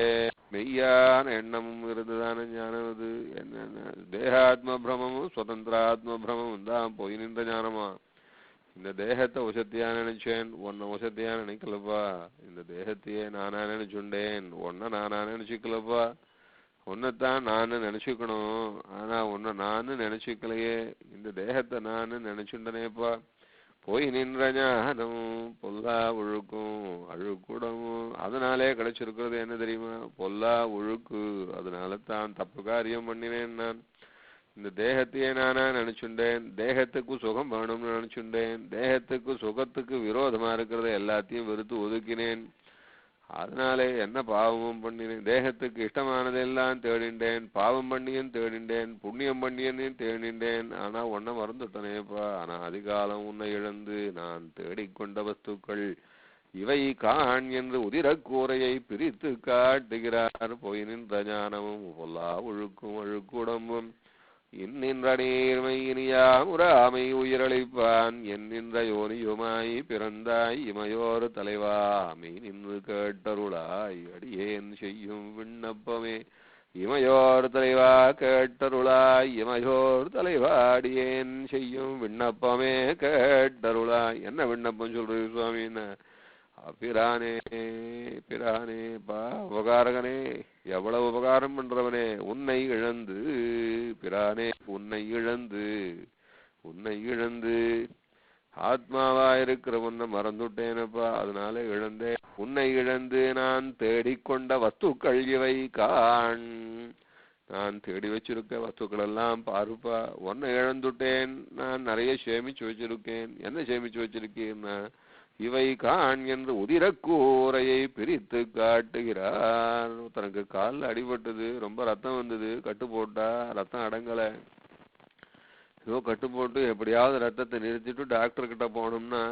மெய்யான எண்ணமும் இருந்துதான ஞானம். அது என்ன தேகாத்ம பிரமமும் சுதந்திராத்ம பிரமமும் தான் பொய் நின்ற ஞானமா. இந்த தேகத்தை வசத்தியா நினைச்சேன், உன்னை வசத்தியா நினைக்கலப்பா. இந்த தேகத்தையே நானா நினைச்சுண்டேன், உன்னை நானா நினைச்சுக்கலப்பா. உன்னைத்தான் நானு நினைச்சுக்கணும், ஆனா உன்னை நானு நினைச்சுக்கலையே, இந்த தேகத்தை நானு நினைச்சுண்டனேப்பா. பொய் நின்ற ஞானம் பொல்லா ஒழுக்கும் அழுக்குடமும். அதனாலே கிடைச்சிருக்கிறது என்ன தெரியுமா? பொல்லா ஒழுக்கு. அதனால தான் தப்பு காரியம் பண்ணினேன் நான். இந்த தேகத்தையே நானா நினைச்சுண்டேன், தேகத்துக்கு சுகம் வேணும்னு நினைச்சுண்டேன், தேகத்துக்கு சுகத்துக்கு விரோதமா இருக்கிறத எல்லாத்தையும் வெறுத்து ஒதுக்கினேன். அதனாலே என்ன பாவமும் பண்ணினேன், தேகத்துக்கு இஷ்டமானதெல்லாம் தேடிண்டேன், பாவம் பண்ணியும் தேடிண்டேன், புண்ணியம் பண்ணியும் தேடிண்டேன். ஆனா உன்னை மறந்துட்டனேப்பா. ஆனா அதிகாலம் உன்னை இழந்து நான் தேடிக்கொண்ட வஸ்துக்கள் இவை காண் என்று உதிரக்கூரையை பிரித்து காட்டுகிறார். பொய் நின்ற ஞானமும் பொல்லா ஒழுக்கும் அழுக்குடம்பும். இன்னின்ற நீர்மை இனியாம் உராமை உயிரளிப்பான், என்னின்ற யோனியுமாய் பிறந்தாய் இமையோர் தலைவாமை நின்று கேட்டருளாய் அடியேன் செய்யும் விண்ணப்பமே. இமையோர் தலைவா கேட்டருளாய், இமையோர் தலைவா அடியேன் செய்யும் விண்ணப்பமே கேட்டருளாய். என்ன விண்ணப்பம் சொல்றது சுவாமின்னு? பிரானே பிரானே பா உபகாரகனே, எவ்வளவு உபகாரம் பண்றவனே, உன்னை இழந்து பிரானே, உன்னை இழந்து உன்னை இழந்து ஆத்மாவா இருக்கிற உன்னை மறந்துட்டேனப்பா. அதனால இழந்தேன், உன்னை இழந்து நான் தேடிக்கொண்ட வஸ்துக்கள் இவை காண். நான் தேடி வச்சிருக்க வஸ்துக்கள் எல்லாம் பாருப்பா. உன்னை இழந்துட்டேன், நான் நிறைய சேமிச்சு வச்சிருக்கேன். என்ன சேமிச்சு வச்சிருக்கேன்னா, இவை காண் என்று உதிரக்கூரையை பிரித்து காட்டுகிறார். தனக்கு காலில் அடிபட்டது, ரொம்ப ரத்தம் வந்தது, கட்டு போட்டா ரத்தம் அடங்கலை. ஏதோ கட்டு போட்டு எப்படியாவது ரத்தத்தை நிறுத்திட்டு டாக்டர் கிட்ட போனோம்னா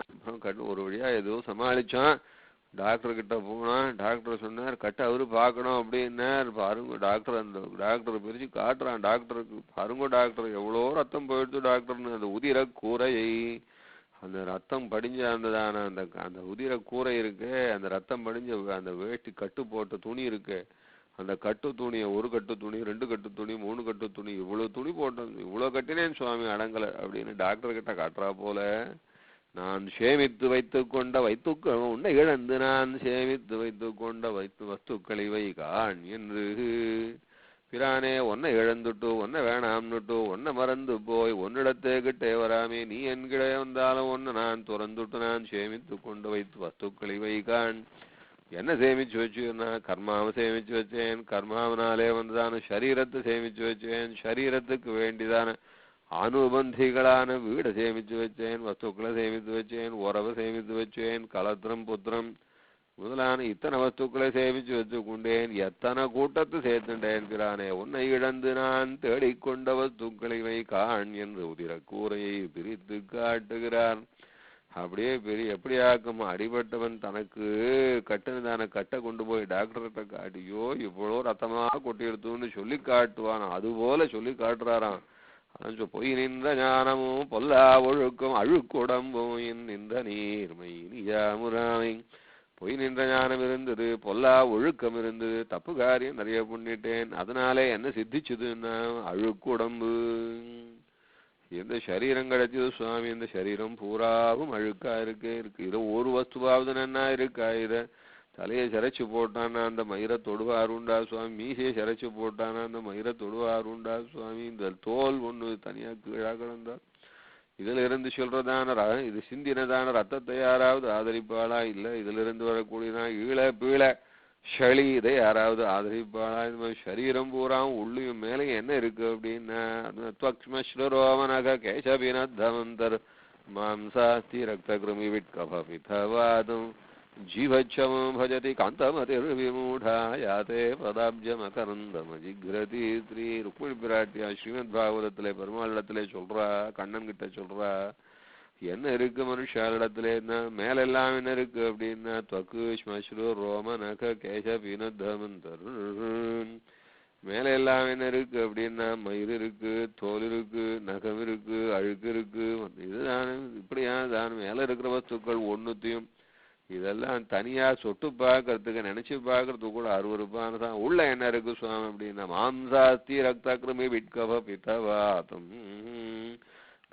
ஒரு வழியா ஏதோ சமாளிச்சான். டாக்டர் கிட்ட போனா டாக்டர் சொன்னார், கட்டு அவரு பார்க்கணும் அப்படின்னார். பாருங்க டாக்டர், அந்த டாக்டர் பிரிச்சு காட்டுறான் டாக்டருக்கு. பாருங்க டாக்டர், எவ்வளோ ரத்தம் போயிடுச்சு டாக்டர்னு. அந்த உதிரக்கூரையை, அந்த ரத்தம் படிஞ்ச அந்ததான அந்த உதிர கூரை இருக்கு, அந்த ரத்தம் படிஞ்ச அந்த வேட்டி கட்டு போட்ட துணி இருக்கு, அந்த கட்டு துணியை, ஒரு கட்டு துணி, 2 கட்டு துணி, 3 கட்டு துணி, இவ்வளவு துணி போட்டோம், இவ்வளவு கட்டினேன் சுவாமி அடங்கலை அப்படின்னு டாக்டர் கிட்ட காட்டுறா போல. நான் சேமித்து வைத்துக் கொண்ட வைத்துக்கள் உன்னை இழந்து நான் சேமித்து வைத்துக் கொண்ட வஸ்துக்களை வைகான் என்று பிரானே உன்னை இழந்துட்டு உன்னை வேணாம்னுட்டு உன்னை மறந்து போய் உன்னிடத்தே கிட்டே வராமே நீ என்கிட்ட வந்தாலும் ஒன்னு நான் துறந்துட்டு நான் சேமித்து கொண்டு வைத்து வஸ்துக்களை வைகான் என்ன சேமிச்சு வச்சுன்னா கர்மாவை சேமிச்சு வச்சேன் கர்மாவனாலே வந்துதான சரீரத்தை சேமிச்சு வச்சேன் சரீரத்துக்கு வேண்டிதான அனுபந்திகளான வீடை சேமிச்சு வச்சேன் வஸ்துக்களை சேமித்து வச்சேன் உறவை சேமித்து வச்சேன் கலத்திரம் புத்திரம் முதலான இத்தனை வஸ்துக்களை சேமிச்சு வச்சு கொண்டேன் எத்தனை கூட்டத்தை சேர்த்துட்டேன் பிரானே உன்னை இழந்து நான் தேடிக்கொண்ட வஸ்துக்களை வைகான் என்று உதிர கூரையை பிரித்து காட்டுகிறார். அப்படியே பெரிய எப்படியாக்கும் அடிபட்டவன் தனக்கு கட்டுனதான கட்டை கொண்டு போய் டாக்டர்கிட்ட காட்டியோ இவ்வளோ ரத்தமா கொட்டி எடுத்துன்னு சொல்லி காட்டுவான். அதுபோல சொல்லி காட்டுறாராம். அதான் பொய் நின்ற ஞானமும் பொல்லா ஒழுக்கம் அழுக்குடம்பும் நின்ற நீர்மை நிஜாமுராமை. பொய் நின்ற ஞானம் இருந்தது, பொல்லா ஒழுக்கம் இருந்தது, தப்பு காரியம் நிறைய பண்ணிட்டேன், அதனாலே என்ன சித்திச்சுதுன்னா அழுக்குடம்பு. எந்த சரீரம் கிடைச்சது சுவாமி, இந்த சரீரம் பூராவும் அழுக்கா இருக்கு. இதை ஒரு வஸ்துவாவது நன்னா இருக்கா? இதை தலையை சிரைச்சு போட்டானா அந்த மயிரை தொடுவாருண்டா சுவாமி, மீசையை சிரைச்சு போட்டானா அந்த மயிரை தொடுவாருண்டா சுவாமி, இந்த தோல் ஒண்ணு தனியா கீழா கிடந்தா இதுல இருந்து சொல்றதான இது சிந்தினதான ரத்தத்தை யாராவது ஆதரிப்பாளா? இல்ல இதுல இருந்து வரக்கூடியதான் ஈழ பீழ சளி இதை யாராவது ஆதரிப்பாளா? இந்த மாதிரி சரீரம் பூராவும் உள்ளும் மேலையும் என்ன இருக்கு அப்படின்னா துவக்ஷ்மஸ்ரோமனக கேசபினத்தமந்தர் மாம்சாஸ்தி ரக்த கிருமி விட்கபிதவாதம் ஜீவச்சமம் பஜதி காந்தமதிர்விமூடா யாத்தே பதாப்ஜமகரந்தம ஜிக்ரதி. ஸ்ரீ ருக்மிணி பிராட்டியா ஸ்ரீமத் பாகவதத்திலே பெருமாளிடத்திலே சொல்றா, கண்ணன் கிட்ட சொல்றா என்ன இருக்கு மனுஷாலிடத்துல என்ன மேலெல்லாம் என்ன இருக்கு அப்படின்னா துவக்கு ஸ்மஸ்ரு ரோம நக கேச பீனத்தமந்தர். மேல எல்லாம் என்ன இருக்கு அப்படின்னா மயிர் இருக்கு, தோல் இருக்கு, நகம் இருக்கு, அழுக்கு இருக்கு. இதுதானே இப்படியா தான் மேல இருக்கிற வஸ்துக்கள் ஒன்னுத்தையும் இதெல்லாம் தனியா சொட்டு பார்க்கறதுக்கு நினைச்சு பார்க்கறதுக்கு கூட அருவருப்பானதான். உள்ள என்ன இருக்கு சுவாமி அப்படின்னா மாம்சாஸ்தி ரக்த கிருமி விட்கப பித்தவாதம்.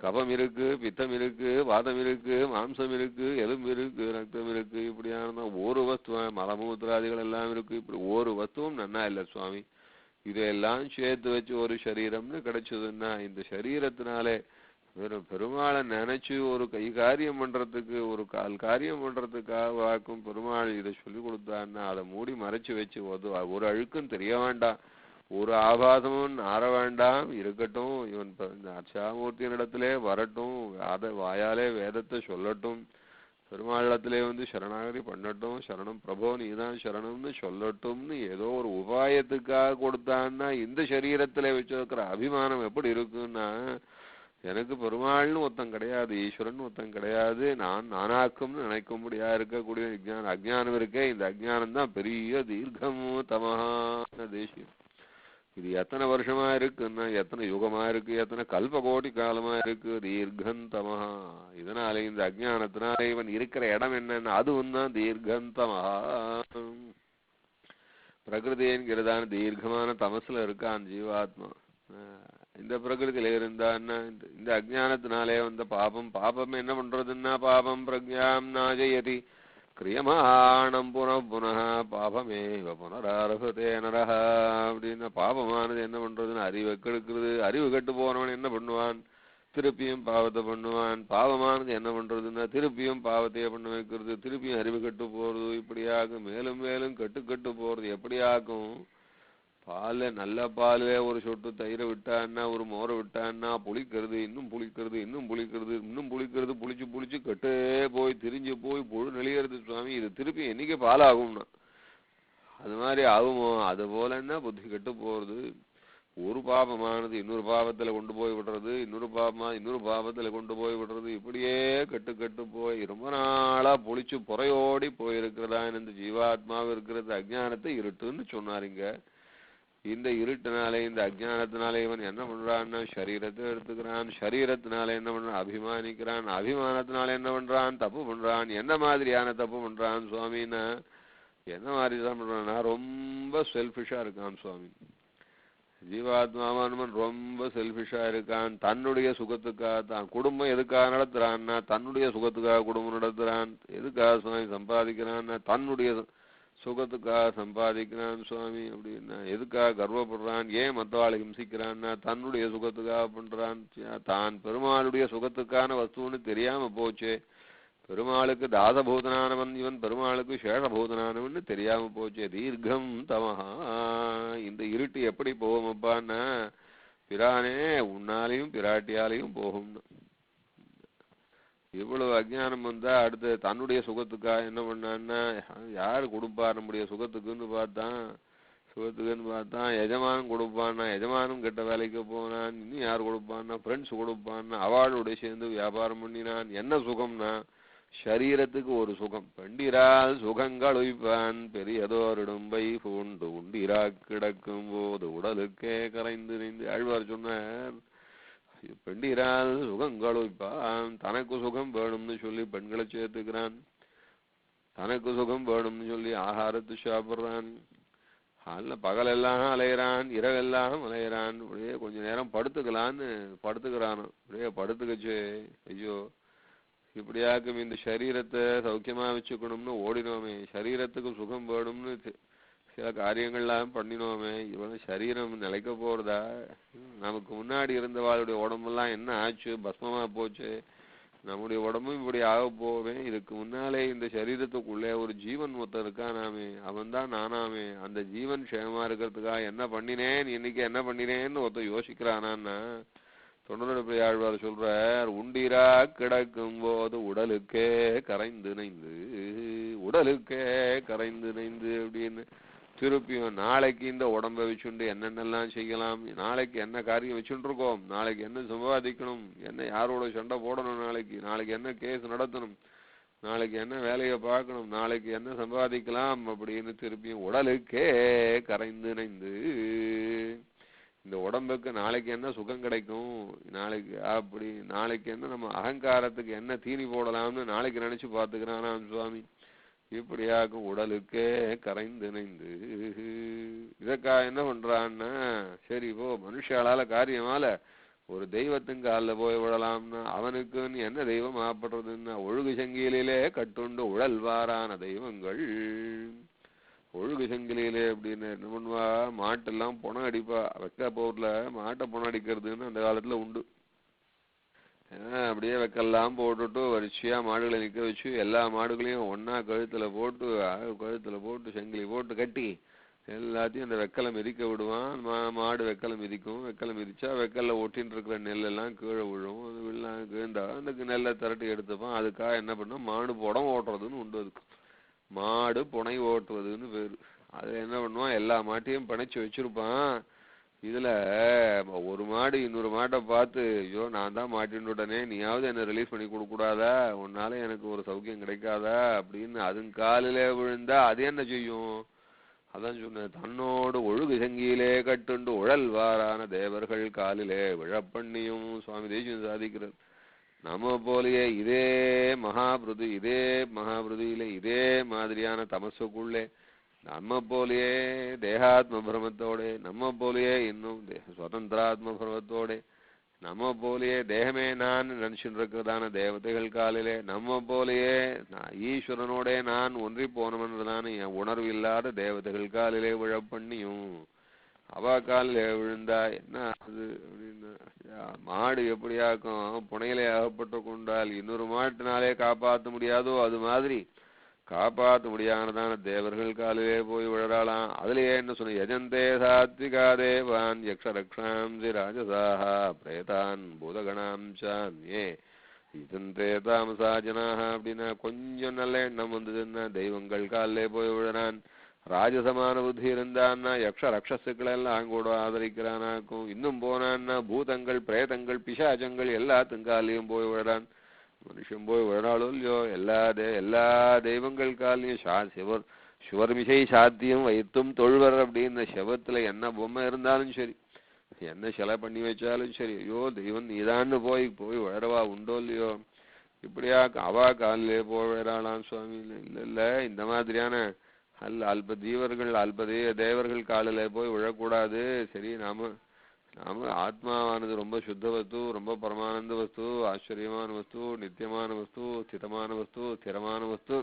கபம் இருக்கு, பித்தம் இருக்கு, வாதம் இருக்கு, மாம்சம் இருக்கு, எலும்பு இருக்கு, ரத்தம் இருக்கு. இப்படியான ஒரு வஸ்துவ மலமூத்திராதிகள் எல்லாம் இருக்கு. இப்படி ஒரு வஸ்துவும் நன்னா இல்லை சுவாமி. இதெல்லாம் சேர்த்து வச்சு ஒரு சரீரம்னு கிடைச்சதுன்னா இந்த சரீரத்தினாலே வெறும் பெருமாளை நினைச்சு ஒரு கை காரியம் பண்றதுக்கு ஒரு கால் காரியம் பண்றதுக்காக வாக்கும் பெருமாள் இதை சொல்லி கொடுத்தான்னா அதை மூடி மறைச்சு வச்சு ஒரு அழுக்கும் தெரிய வேண்டாம், ஒரு ஆபாசமும் நார வேண்டாம், இருக்கட்டும். இவன் அர்ச்சாமூர்த்தியினிடத்திலே வரட்டும், வாயாலே வேதத்தை சொல்லட்டும், பெருமாளிடத்திலே சரணாகதி பண்ணட்டும், சரணம் பிரபோ நீதான் சரணம்னு சொல்லட்டும்னு ஏதோ ஒரு உபாயத்துக்காக கொடுத்தான்னா இந்த சரீரத்திலே வச்சிருக்கிற அபிமானம் எப்படி இருக்குன்னா எனக்கு பெருமாள்னு ஒருத்தன் கிடையாது, ஈஸ்வரன் ஒருத்தன் கிடையாது, நானாக்கும்னு நினைக்க முடியா இருக்கக்கூடிய அஜ்ஞானம் இருக்கே. இந்த அஜ்ஞானம் தான் பெரிய தீர்க்கமோ தமஹான தேசியம். இது எத்தனை வருஷமா இருக்குன்னா எத்தனை யுகமா இருக்கு, எத்தனை கல்ப கோடி காலமா இருக்கு. தீர்க்கந்தமஹா. இதனால இந்த அஜ்ஞானத்தினால இவன் இருக்கிற இடம் என்னன்னா அதுவும் தான் தீர்க்கந்தமஹா. பிரகிருதி என்கிறதான தீர்க்கமான தமசுல இருக்கான் ஜீவாத்மா. இந்த பிரகிருதியில இருந்தான்னா இந்த அஜ்ஞானத்தினாலே வந்த பாபம் என்ன பண்றதுன்னா பாபம் பிரக்ஞாம் நாஜயதி கிரியமானம் புனః பாபமேவ புனராரபதே நரஹ. அப்படின்னா பாபமானது என்ன பண்றதுன்னு அறிவை கெடுக்கிறது. அறிவு கெட்டு போனவன் என்ன பண்ணுவான்? திருப்பியும் பாவத்தை பண்ணுவான். பாவமானது என்ன பண்றதுன்னா திருப்பியும் பாவத்தையே பண்ண வைக்கிறது, திருப்பியும் அறிவு கெட்டு போறது. இப்படியாகும், மேலும் மேலும் கெட்டு போறது. எப்படியாகும்? பால் நல்ல பால் ஒரு சொட்டு தயிரை விட்டான்னா ஒரு மோரை விட்டான்னா புளிக்கிறது, இன்னும் புளிக்கிறது, இன்னும் புளிக்கிறது, இன்னும் புளிக்கிறது, புளிச்சு கெட்டே போய் திரிஞ்சு போய் புழு நெளிகிறது சுவாமி. இது திருப்பி என்னைக்கு பாலாகும்னா அது மாதிரி ஆகுமோ? அது போலன்னா புத்தி கெட்டு போறது. ஒரு பாபமானது இன்னொரு பாவத்துல கொண்டு போய் விடுறது, இன்னொரு பாவத்துல கொண்டு போய் விடுறது. இப்படியே கெட்டு போய் ரொம்ப நாளா புளிச்சு புறையோடி போயிருக்கிறதா இந்த ஜீவாத்மாவை இருக்கிறது அஜ்ஞானத்தை இருட்டுன்னு சொன்னாருங்க. இந்த இருட்டினாலே இந்த அஜ்ஞானத்தினாலே இவன் என்ன பண்றான்னா சரீரத்தை எடுத்துக்கிறான். சரீரத்தினால என்ன பண்றான்? அபிமானிக்கிறான். அபிமானத்தினால என்ன பண்றான்? தப்பு பண்றான். என்ன மாதிரியான தப்பு பண்றான் சுவாமின்னா என்ன மாதிரி தான் பண்றான்னா ரொம்ப செல்ஃபிஷா இருக்கான் சுவாமி. ஜீவாத்மாவானவன் ரொம்ப செல்ஃபிஷா இருக்கான். தன்னுடைய சுகத்துக்காக தான் குடும்பம் எதுக்காக நடத்துறான்னா தன்னுடைய சுகத்துக்காக குடும்பம் நடத்துறான். எதுக்காக சுவாமி சம்பாதிக்கிறான்னா தன்னுடைய சுகத்துக்காக சம்பாதிக்கிறான் சுவாமி அப்படின்னா. எதுக்காக கர்வப்படுறான், ஏன் மற்றவாளை ஹிம்சிக்கிறான்னா தன்னுடைய சுகத்துக்காக பண்றான். தான் பெருமாளுடைய சுகத்துக்கான வஸ்துன்னு தெரியாம போச்சே. பெருமாளுக்கு தாசபூதனானவன் இவன், பெருமாளுக்கு சேஷபூதனானவன் தெரியாம போச்சே. தீர்க்கம் தமஹா, இந்த இருட்டு எப்படி போகுமப்பான்னா பிரானே உன்னாலையும் பிராட்டியாலையும் போகும்னு. இவ்வளவு அஜ்ஞானம் வந்தா அடுத்து தன்னுடைய சுகத்துக்காக என்ன பண்ணான்னா யாரு கொடுப்பார் நம்முடைய சுகத்துக்குன்னு பார்த்தான் எஜமானும் கொடுப்பான்னா எஜமானும் கெட்ட வேலைக்கு போனான். இன்னும் யார் கொடுப்பான்னா ஃப்ரெண்ட்ஸ் கொடுப்பான்னா அவளோட சேர்ந்து வியாபாரம் பண்ணினான். என்ன சுகம்னா சரீரத்துக்கு ஒரு சுகம். பண்டிரால் சுகங்கள் உய்ப்பான் பெரியதோரிடும்பை பூண்டு உண்டிரா கிடக்கும் போது உடலுக்கே கரைந்து நீந்து ஆழ்வார் சொன்னார். பெண்டிரால் சுகங்கள் உய்ப்பான், தனக்கு சுகம் வேணும்னு சொல்லி பெண்களை சேர்த்துக்கிறான். தனக்கு சுகம் வேணும்னு சொல்லி ஆகாரத்தை சாப்பிட்றான். பகலெல்லாம் அலையிறான், இரவெல்லாம் அலையிறான். அப்படியே கொஞ்ச நேரம் படுத்துக்கலான்னு படுத்துக்கிறானோ அப்படியே படுத்துக்கச்சு. ஐயோ இப்படியாக்கும் இந்த சரீரத்தை சௌக்கியமா வச்சுக்கணும்னு ஓடினோமே, சரீரத்துக்கு சுகம் வேணும்னு சில காரியங்கள்லாம் பண்ணினோமே, இவன் சரீரம் நிலைக்க போறதா? நமக்கு முன்னாடி இருந்தவாளுடைய உடம்பெல்லாம் என்ன ஆச்சு, பஸ்மமா போச்சு. நம்முடைய உடம்பும் இப்படி ஆக போவேன். இதுக்கு முன்னாலே இந்த சரீரத்துக்குள்ளே ஒரு ஜீவன் மொத்தம் இருக்கானாமே, அவன் தான் நானாமே. அந்த ஜீவன் க்ஷேமமா இருக்கிறதுக்காக என்ன பண்ணினேன், இன்னைக்கு என்ன பண்ணினேன்னு ஒருத்தர் யோசிக்கிறானான்னா தொண்டருடைய ஆழ்வார் சொல்றார். உண்டிரா கிடக்கும் போது உடலுக்கே கரைந்து நைந்து, உடலுக்கே கரைந்து நைந்து அப்படின்னு திருப்பியும் நாளைக்கு இந்த உடம்பை வச்சுண்டு என்னென்னலாம் செய்யலாம், நாளைக்கு என்ன காரியம் வச்சுட்டு இருக்கோம், நாளைக்கு என்ன சம்பாதிக்கணும், என்ன யாரோட சண்டை போடணும், நாளைக்கு என்ன கேஸ் நடத்தணும், நாளைக்கு என்ன வேலையை பார்க்கணும், நாளைக்கு என்ன சம்பாதிக்கலாம் அப்படின்னு திருப்பியும் உடலுக்கே கரைந்து நைந்து. இந்த உடம்புக்கு நாளைக்கு என்ன சுகம் கிடைக்கும், நாளைக்கு என்ன நம்ம அகங்காரத்துக்கு என்ன தீனி போடலாம்னு நாளைக்கு நினைச்சு பார்த்துக்கிறானாம் சுவாமி. இப்படியாக்கும் உடலுக்கே கரைந்து நைந்து. இதற்காக என்ன பண்றான்னா சரி இப்போ மனுஷாலால காரியமால ஒரு தெய்வத்தின் காலில் போய் விடலாம்னா அவனுக்குன்னு என்ன தெய்வம் ஆப்படுறதுன்னா ஒழுகு சங்கிலே கட்டுண்டு உழல்வாரான தெய்வங்கள். ஒழுகு சங்கிலியிலே அப்படின்னு என்ன பண்ணுவா, மாட்டெல்லாம் புணம் அடிப்பா. வெக்க போர்ல மாட்டை புணம் அடிக்கிறதுன்னு அந்த காலத்துல உண்டு. அப்படியே வெக்கெல்லாம் போட்டுட்டு வரிசையா மாடுகளை நிக்க வச்சு எல்லா மாடுகளையும் ஒன்னா கழுத்துல போட்டு சங்கிலி போட்டு கட்டி எல்லாத்தையும் அந்த வெக்கலை மிதிக்க விடுவான். மாடு வெக்கலை மிதிக்கும். வெக்கலை மிதிச்சா வெக்கல்ல ஒட்டின்னு இருக்கிற நெல்லெல்லாம் கீழே விழும். அது விழலாம் கீழ்ந்தா அந்த நெல்லை திரட்டி எடுத்துப்பான். அதுக்காக என்ன பண்ணா மாடு புடம் ஓட்டுறதுன்னு உண்டு. அதுக்கு மாடு புனை ஓட்டுவதுன்னு பேரு. அதுல என்ன பண்ணுவான், எல்லா மாட்டையும் பிணைச்சு வச்சிருப்பான். இதுல ஒரு மாடு இன்னொரு மாட்டை பார்த்து ஐயோ நான் தான் மாட்டின்னு உடனே நீயாவது என்ன ரிலீஸ் பண்ணி கொடுக்க கூடாதா, உன்னால எனக்கு ஒரு சௌக்கியம் கிடைக்காதா அப்படின்னு அதுங்க காலிலே விழுந்தா அது என்ன செய்யும். அதான் சொன்னேன், தன்னோடு ஒழுகு சங்கியிலே கட்டுண்டு உழல்வாரான தேவர்கள் காலிலே விழப்பண்ணியும் சுவாமி தேசியம் சாதிக்கிறார். நம்ம போலயே இதே மகாபிருதியில இதே மாதிரியான தமசுக்குள்ளே நம்ம போலயே தேகாத்ம பிரமத்தோட, நம்ம போலயே இன்னும் சுதந்திராத்ம பிரமத்தோட, நம்ம போலயே தேகமே நான் நினைச்சுட்டு இருக்கிறதான தேவதைகள் காலிலே, நம்ம போலயே ஈஸ்வரனோட நான் ஒன்றி போனவன்றதான என் உணர்வு இல்லாத தேவதைகள் காலிலே விழப்பண்ணியும் அவ காலிலே விழுந்தா என்ன அது அப்படின்னு. மாடு எப்படியாக்கும் புனையிலே அகப்பட்டு கொண்டால் இன்னொரு மாட்டினாலே காப்பாற்ற முடியாதோ அது மாதிரி காப்பாற்ற முடியாததான தேவர்கள் காலிலே போய் விழறாளாம். அதுலயே என்ன சொன்ன, யஜந்தே சாத்விகா தேவான் யக்ஷரக்ஷாம்சி ராஜசாஹா பிரேதான் பூதகணாம் சான்யே யஜந்தே தாமசா ஜனாஹா அப்படின்னா கொஞ்சம் நல்ல எண்ணம் வந்ததுன்னா தெய்வங்கள் காலிலே போய் விழறான். ராஜசமான புத்தி இருந்தான்னா யக்ஷ ரக்ஷசுக்களை எல்லாம் கூட ஆதரிக்கிறானாக்கும். இன்னும் போனான்னா பூதங்கள் பிரேதங்கள் பிசாச்சங்கள் எல்லாத்துங்காலையும் போய் விழறான். மனுஷன் போய் விழறாலும் இல்லையோ எல்லா தெய்வங்கள் காலையும் சிவர்மிசை சாத்தியம் வைத்தும் தொழுவர் அப்படின்னு சிவத்துல என்ன பொம்மை இருந்தாலும் சரி, என்ன சிலை பண்ணி வச்சாலும் சரி, ஐயோ தெய்வம் நீதான்னு போய் விழறவா உண்டோ இல்லையோ. இப்படியா அவா காலிலே போய் விழறாளாம் சுவாமி. இல்ல இந்த மாதிரியான அல்ப ஜீவர்கள் தேவர்கள் காலில் போய் விழக்கூடாது. சரி, நாம ஆத்மாவானது ரொம்ப சுத்த வஸ்து, ரொம்ப பரமானந்த வஸ்து, ஆச்சரியமான வஸ்து, நித்தியமான வஸ்து, ஸ்திதமான வஸ்து, ஸ்திரமான வஸ்து,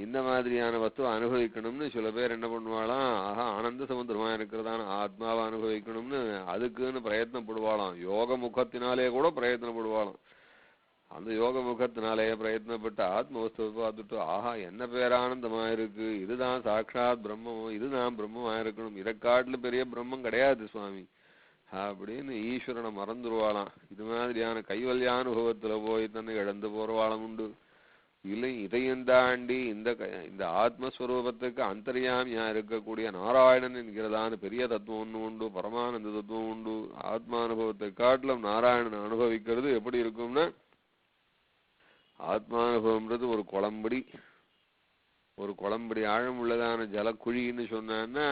இந்த மாதிரியான வஸ்து அனுபவிக்கணும்னு சில பேர் என்ன பண்ணுவாளாம், ஆஹா ஆனந்த சமுத்திரமா இருக்கிறதான ஆத்மாவை அனுபவிக்கணும்னு அதுக்குன்னு பிரயத்னப்படுவாளாம். யோக முகத்தினாலே கூட பிரயத்னப்படுவாளாம். அந்த யோக முகத்தினாலே பிரயத்னப்பட்டு ஆத்ம வஸ்துவை பார்த்துட்டு ஆஹா என்ன பேரானந்தமா இருக்கு, இதுதான் சாட்சாத் பிரம்மம், இதுதான் பிரம்மமா இருக்கணும், இதை காட்டுல பெரிய பிரம்மம் கிடையாது சுவாமி அப்படின்னு ஈஸ்வரனை மறந்துருவாளாம். இது மாதிரியான கைவல்யானுபவத்துல போய் தன்னை இழந்து போறவாளம் உண்டு. இல்லை இதையும் தாண்டி இந்த ஆத்மஸ்வரூபத்துக்கு அந்தர்யாமியா இருக்கக்கூடிய நாராயணன் என்கிறதான பெரிய தத்துவம் ஒன்று உண்டு, பரமானந்த தத்துவம் உண்டு. ஆத்மானுபவத்தை காட்டிலும் நாராயணன் அனுபவிக்கிறது எப்படி இருக்கும்னா, ஆத்மானுபவம்ன்றது ஒரு குளம்படி ஆழம் உள்ளதான ஜலக்குழின்னு சொன்னா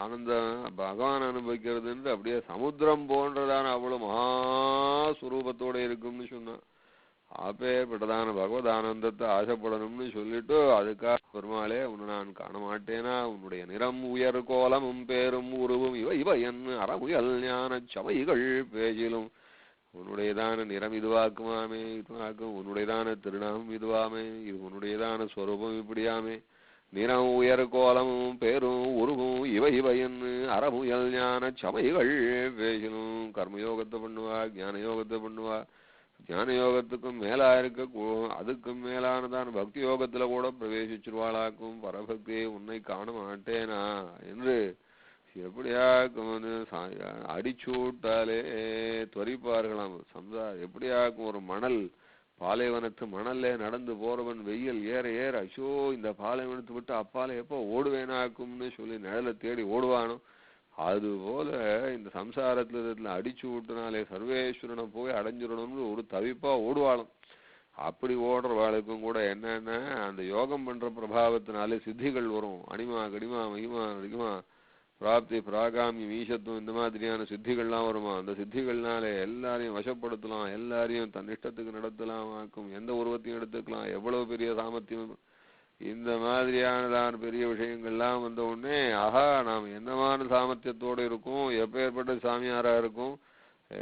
ஆனந்த பகவான் அனுபவிக்கிறதுன்றது அப்படியே சமுத்திரம் போன்றதான அவ்வளவு மகாஸ்வரூபத்தோட இருக்கும்னு சொன்னான். அப்பேற்பட்டதான பகவத் ஆனந்தத்தை ஆசைப்படணும்னு சொல்லிட்டு அதுக்காக பெருமாளே உன்னை நான் காண மாட்டேனா, உன்னுடைய நிறம் உயர் கோலமும் பேரும் உருவும் இவ என் அறமுயல் ஞான சபைகள் பேசிலும் உன்னுடையதான நிறம் இதுவாக்குமாமே, இதுவாக்கும் உன்னுடையதான திருநாமம் இதுவாமே, இது உன்னுடையதான ஸ்வரூபம் இப்படியாமே, நிறம் உயர் கோலமும் பேரும் உருவும் இவ என்று அறமுயல் ஞான சபைகள் பேசிலும். கர்மயோகத்தை பண்ணுவா, ஞான யோகத்தை பண்ணுவா, ஞான யோகத்துக்கும் மேலா அதுக்கும் மேலானதான் பக்தி யோகத்துல கூட பிரவேசிச்சிருவாளாக்கும். பரபக்தியை உன்னை காண மாட்டேனா என்று எப்படியாக்கும் அடிச்சூட்டாலே துவரிப்பார்களாம். எப்படியாக்கும் ஒரு மணல் பாலைவனத்து மணல்ல நடந்து போறவன் வெயில் ஏற ஏற அச்சோ இந்த பாலைவனத்தை விட்டு அப்பாலை எப்போ ஓடுவேனாக்கும்னு சொல்லி நிழலை தேடி ஓடுவானோ, அதுபோல இந்த சம்சாரத்துல அடிச்சு விட்டுனாலே சர்வேஸ்வரனை போய் அடைஞ்சிடணும்னு ஒரு தவிப்பா ஓடுவாளும். அப்படி ஓடுறவாளுக்கும் கூட என்னன்னா அந்த யோகம் பண்ற பிரபாவத்தினாலே சித்திகள் வரும். அனிமா கடிமா மகிமா அதிகமா பிராப்தி பிராகாமியம் ஈசத்துவம் இந்த மாதிரியான சித்திகள்லாம் வருமா. அந்த சித்திகள்னாலே எல்லாரையும் வசப்படுத்தலாம், எல்லாரையும் தன் இஷ்டத்துக்கு நடத்தலாம் ஆக்கும். எந்த உருவத்தையும் எடுத்துக்கலாம், எவ்வளவு பெரிய சாமர்த்தியம். இந்த மாதிரியானதான பெரிய விஷயங்கள்லாம் வந்த உடனே ஆஹா நாம் என்னமான சாமர்த்தியத்தோடு இருக்கும், எப்பேற்பட்ட சாமியாரா இருக்கும்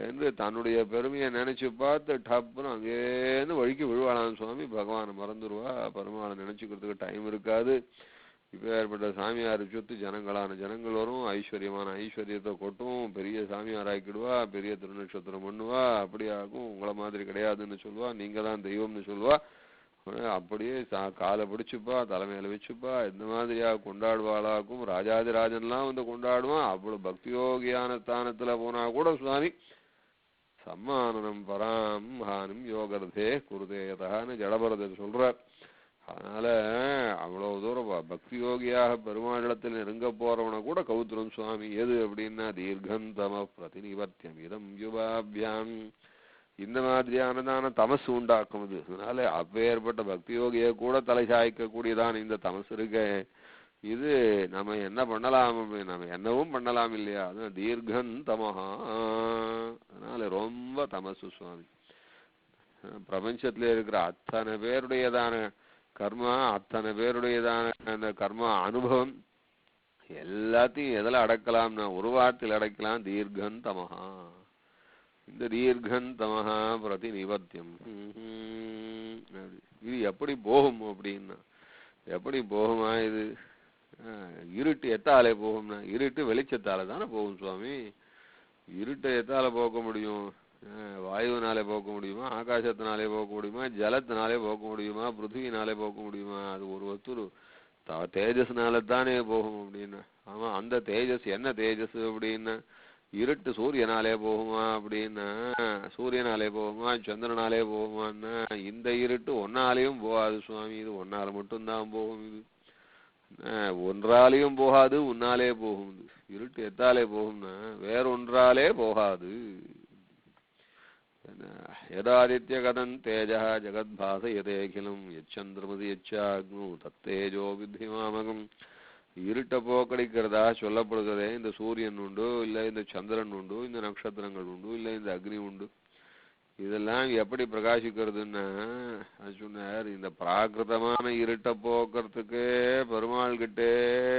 என்று தன்னுடைய பெருமையை நினைச்சு பார்த்து டப்புன்னு அங்கேருந்து வழிக்கு விழுவாளாம் சுவாமி. பகவானை மறந்துடுவா, பெருமாளை நினைச்சுக்கிறதுக்கு டைம் இருக்காது. இப்போ ஏற்பட்ட சாமியார் சொத்து ஜனங்கள் வரும், ஐஸ்வர்யமான ஐஸ்வர்யத்தை கொட்டும், பெரிய சாமியார் ஆக்கிடுவா, பெரிய திருநட்சத்திரம் பண்ணுவா, அப்படியாகும். உங்களை மாதிரி கிடையாதுன்னு சொல்லுவா, நீங்க தான் தெய்வம்னு சொல்லுவா. அப்படியே காலை பிடிச்சுப்பா, தலைமையில வச்சுப்பா, இந்த மாதிரியா கொண்டாடுவாளாக்கும். ராஜாதிராஜன்லாம் வந்து கொண்டாடுவான். அவ்வளவு பக்தியோகியான ஸ்தானத்துல போனா கூட சுவாமி சம்மானனம் பராம் ஹானும் யோகர்தே குருதேயதான்னு ஜடபரதர் சொல்றார். அதனால அவ்வளவு தூரம் பக்தி யோகியாக பெருமாளிடத்தில் நெருங்க போறவனை கூட கௌத்திரம் சுவாமி. எது அப்படின்னா தீர்க்கந்தம பிரதிநிவர்த்தியம் இதம் யுவாபியாம், இந்த மாதிரியானதான தமசு உண்டாக்கும். இது அதனால அப்பேற்பட்ட பக்தி யோகியை கூட தலை சாய்க்கக்கூடியதான் இந்த தமசு இருக்க. இது நம்ம என்ன பண்ணலாம், நம்ம என்னவும் பண்ணலாம் இல்லையா, அது தீர்க்கந்தமஹா. அதனால ரொம்ப தமசு சுவாமி. பிரபஞ்சத்துல இருக்கிற அத்தனை பேருடையதான கர்மா, அத்தனை பேருடையதான அந்த கர்மா அனுபவம் எல்லாத்தையும் எதில் அடக்கலாம்னா ஒரு வார்த்தையில் அடக்கலாம், தீர்க்கந்தமஹா. இந்த தீர்க்கந்தமஹா பிரதிநிவர்த்தியம். இது எப்படி போகும் அப்படின்னா, எப்படி போகுமா இது? இருட்டு எத்தாலே போகும்னா, இருட்டு வெளிச்சத்தால தானே போகும் சுவாமி. இருட்டை எத்தால போக்க முடியும்? வாயுவினாலே போக்க முடியுமா, ஆகாசத்தினாலே போக்க முடியுமா, ஜலத்தினாலே போக்க முடியுமா, பிருத்திவினாலே போக்க முடியுமா? அது ஒரு வஸ்து தேஜஸ்னால தானே போகும் அப்படின்னா. ஆமா, அந்த தேஜஸ் என்ன தேஜஸ் அப்படின்னா, இருட்டு சூரியனாலே போகுமா அப்படின்னா, சூரியனாலே போகுமா, சந்திரனாலே போகுமான்னா, இந்த இருட்டு ஒன்னாலையும் போகாது சுவாமி. இது ஒன்னால மட்டும்தான் போகும். இது ஒன்றாலையும் போகாது, உன்னாலே போகும். இருட்டு எத்தாலே போகும்னா வேறொன்றாலே போகாது. யதாதித்ய கதன் தேஜா ஜெகத்பாசயதேகிலம் யச்சந்திரமதி யச்சாக்னு தத்தேஜோ வித்திமாமகம். இருட்டை போக்கடிக்கிறதா சொல்லப்படுகிறதே இந்த சூரியன் உண்டு, இல்லை இந்த சந்திரன் உண்டு, இந்த நட்சத்திரங்கள் உண்டு, இல்லை இந்த அக்னி உண்டு. இதெல்லாம் எப்படி பிரகாசிக்கிறதுன்னா அது சொன்னார், இந்த பிராகிருதமான இருட்டை போக்குறதுக்கு பெருமாள் கிட்டே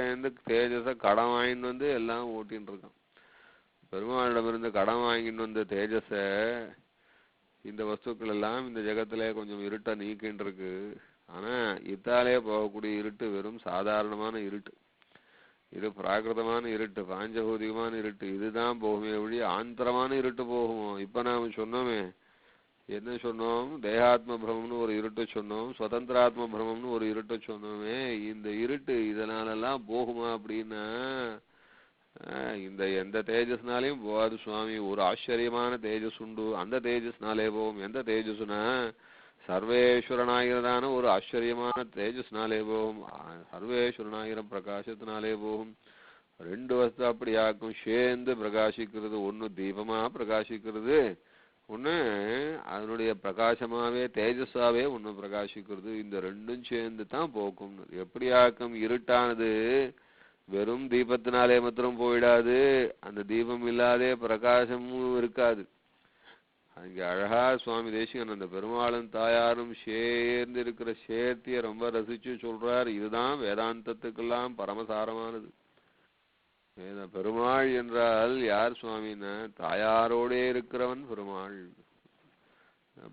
இருந்து தேஜஸ கடன் வாங்கிட்டு வந்து எல்லாம் ஓட்டின்னு இருக்கான். பெருமாளிடமிருந்து கடன் வாங்கிட்டு வந்த தேஜஸ இந்த வஸ்துக்கள் எல்லாம் இந்த ஜெகத்திலே கொஞ்சம் இருட்டை நீக்கின்னு இருக்கு. ஆனா இத்தாலே போகக்கூடிய இருட்டு வெறும் சாதாரணமான இருட்டு. இது பிராகிருதமான இருட்டு, பாஞ்சபௌதிகமான இருட்டு. இதுதான் போகுமே ஒழிய ஆந்தரமான இருட்டு போகுமோ? இப்ப நாம சொன்னோமே, என்ன சொன்னோம்? தேகாத்ம பிரமம்னு ஒரு இருட்டு சொன்னோம், சுதந்திராத்ம பிரமம்னு ஒரு இருட்டு சொன்னோமே. இந்த இருட்டு இதனாலெல்லாம் போகுமா அப்படின்னா இந்த எந்த தேஜஸ்னாலையும் போகாது சுவாமி. ஒரு ஆச்சரியமான தேஜஸ் உண்டு, அந்த தேஜஸ்னாலே போகும். எந்த தேஜஸ்னா சர்வேஸ்வரனாகிறதான ஒரு ஆச்சரியமான தேஜஸ்னாலே போகும், சர்வேஸ்வரனாகிற பிரகாசத்தினாலே போகும். ரெண்டு வஸ்து அப்படி ஆக்கும், சேர்ந்து பிரகாசிக்கிறது. ஒண்ணு தீபமா பிரகாசிக்கிறது, ஒண்ணு அதனுடைய பிரகாசமாவே தேஜஸாவே ஒண்ணு பிரகாசிக்கிறது. இந்த ரெண்டும் சேர்ந்து தான் போக்கும். எப்படி ஆக்கும்? இருட்டானது வெறும் தீபத்தினாலே மாத்திரம் போயிடாது, அந்த தீபம் இல்லாதே பிரகாசமும் இருக்காது. அங்கே அழகா சுவாமி தேசிகன் அந்த பெருமாளும் தாயாரும் சேர்ந்து இருக்கிற சேர்த்திய ரொம்ப ரசிச்சு சொல்றார். இதுதான் வேதாந்தத்துக்கெல்லாம் பரமசாரமானது. பெருமாள் என்றால் யார் சுவாமின்னா தாயாரோடே இருக்கிறவன் பெருமாள்.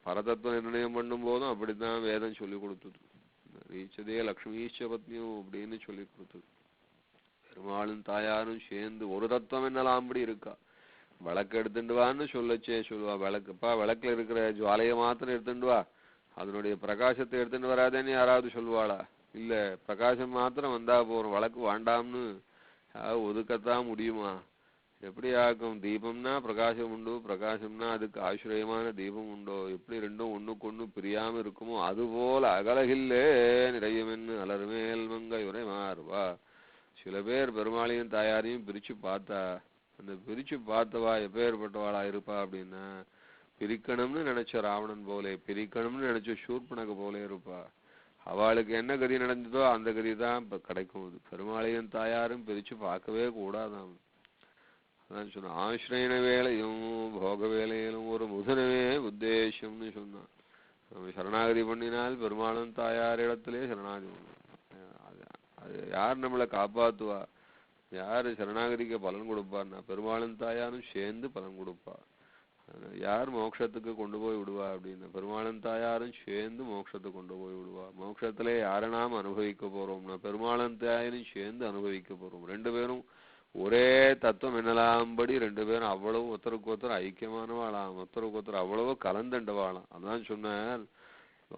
பரதத்துவ நிர்ணயம் பண்ணும் போதும் அப்படித்தான் வேதம் சொல்லி கொடுத்தது. ரீச்சதே லக்ஷ்மீச்ச பத்னியும் அப்படின்னு சொல்லி கொடுத்தது. பெருமாளும் தாயாரும் சேர்ந்து ஒரு தத்துவம் என்னலாம் அப்படி இருக்கா. விளக்கு எடுத்துட்டு வான்னு சொல்லச்சே சொல்லுவா. விளக்குப்பா, விளக்குல இருக்கிற ஜுவாலையை மாத்திரம் எடுத்துட்டு வா, அதனுடைய பிரகாசத்தை எடுத்துட்டு வராதேன்னு யாராவது சொல்லுவாளா? இல்ல, பிரகாசம் மாத்திரம் வந்தா போறோம், விளக்கு வேண்டாம்னு ஒதுக்கத்தான் முடியுமா? எப்படி ஆக்கும்? தீபம்னா பிரகாசம் உண்டு, பிரகாசம்னா அதுக்கு ஆசிரியமான தீபம் உண்டோ? எப்படி ரெண்டும் ஒண்ணுக்கு ஒண்ணு பிரியாம இருக்குமோ அதுபோல அகலகில்லே நிறையமென்னு அலர்மேல் மங்கை உரை மாறுவா. சில பேர் பெருமாளையும் தாயாரையும் பிரிச்சு பார்த்தா, அந்த பிரிச்சு பார்த்தவா எப்பேற்பட்டவாளா இருப்பா அப்படின்னா பிரிக்கணும்னு நினைச்ச ராவணன் போலே, பிரிக்கணும்னு நினைச்ச சூர்பனக போலே இருப்பா. அவளுக்கு என்ன கதி நடந்ததோ அந்த கதி தான் இப்ப கிடைக்கும். பெருமாளையும் தாயாரும் பிரிச்சு பார்க்கவே கூடாதான். அதான் சொன்ன ஆசிரியன வேலையும் போக வேலையிலும் ஒரு முதனவே உத்தேசம்னு சொன்னான். நம்ம சரணாகதி பண்ணினால் பெருமாளும் தாயார் இடத்திலே சரணாகதி பண்ணணும். அது யார் நம்மளை காப்பாத்துவா? யாரு சரணாகதிக்கு பலன் கொடுப்பார்னா பெருமாளும் தாயாரும் சேர்ந்து பலன் கொடுப்பா. யார் மோட்சத்துக்கு கொண்டு போய் விடுவா அப்படின்னா பெருமாளும் தாயாரும் சேர்ந்து மோட்சத்துக்கு கொண்டு போய் விடுவா. மோட்சத்திலே யாரை நாம் அனுபவிக்க போறோம்னா பெருமாளும் தாயாரும் சேர்ந்து அனுபவிக்க போறோம். ரெண்டு பேரும் ஒரே தத்துவம் என்னலாம்படி ரெண்டு பேரும் அவ்வளவு ஒருத்தருக்கு ஒருத்தர் ஐக்கியமானவாளாம், ஒருத்தருக்கு ஒருத்தர் அவ்வளவு கலந்துண்டவாளாம். அதான் சொன்னார்,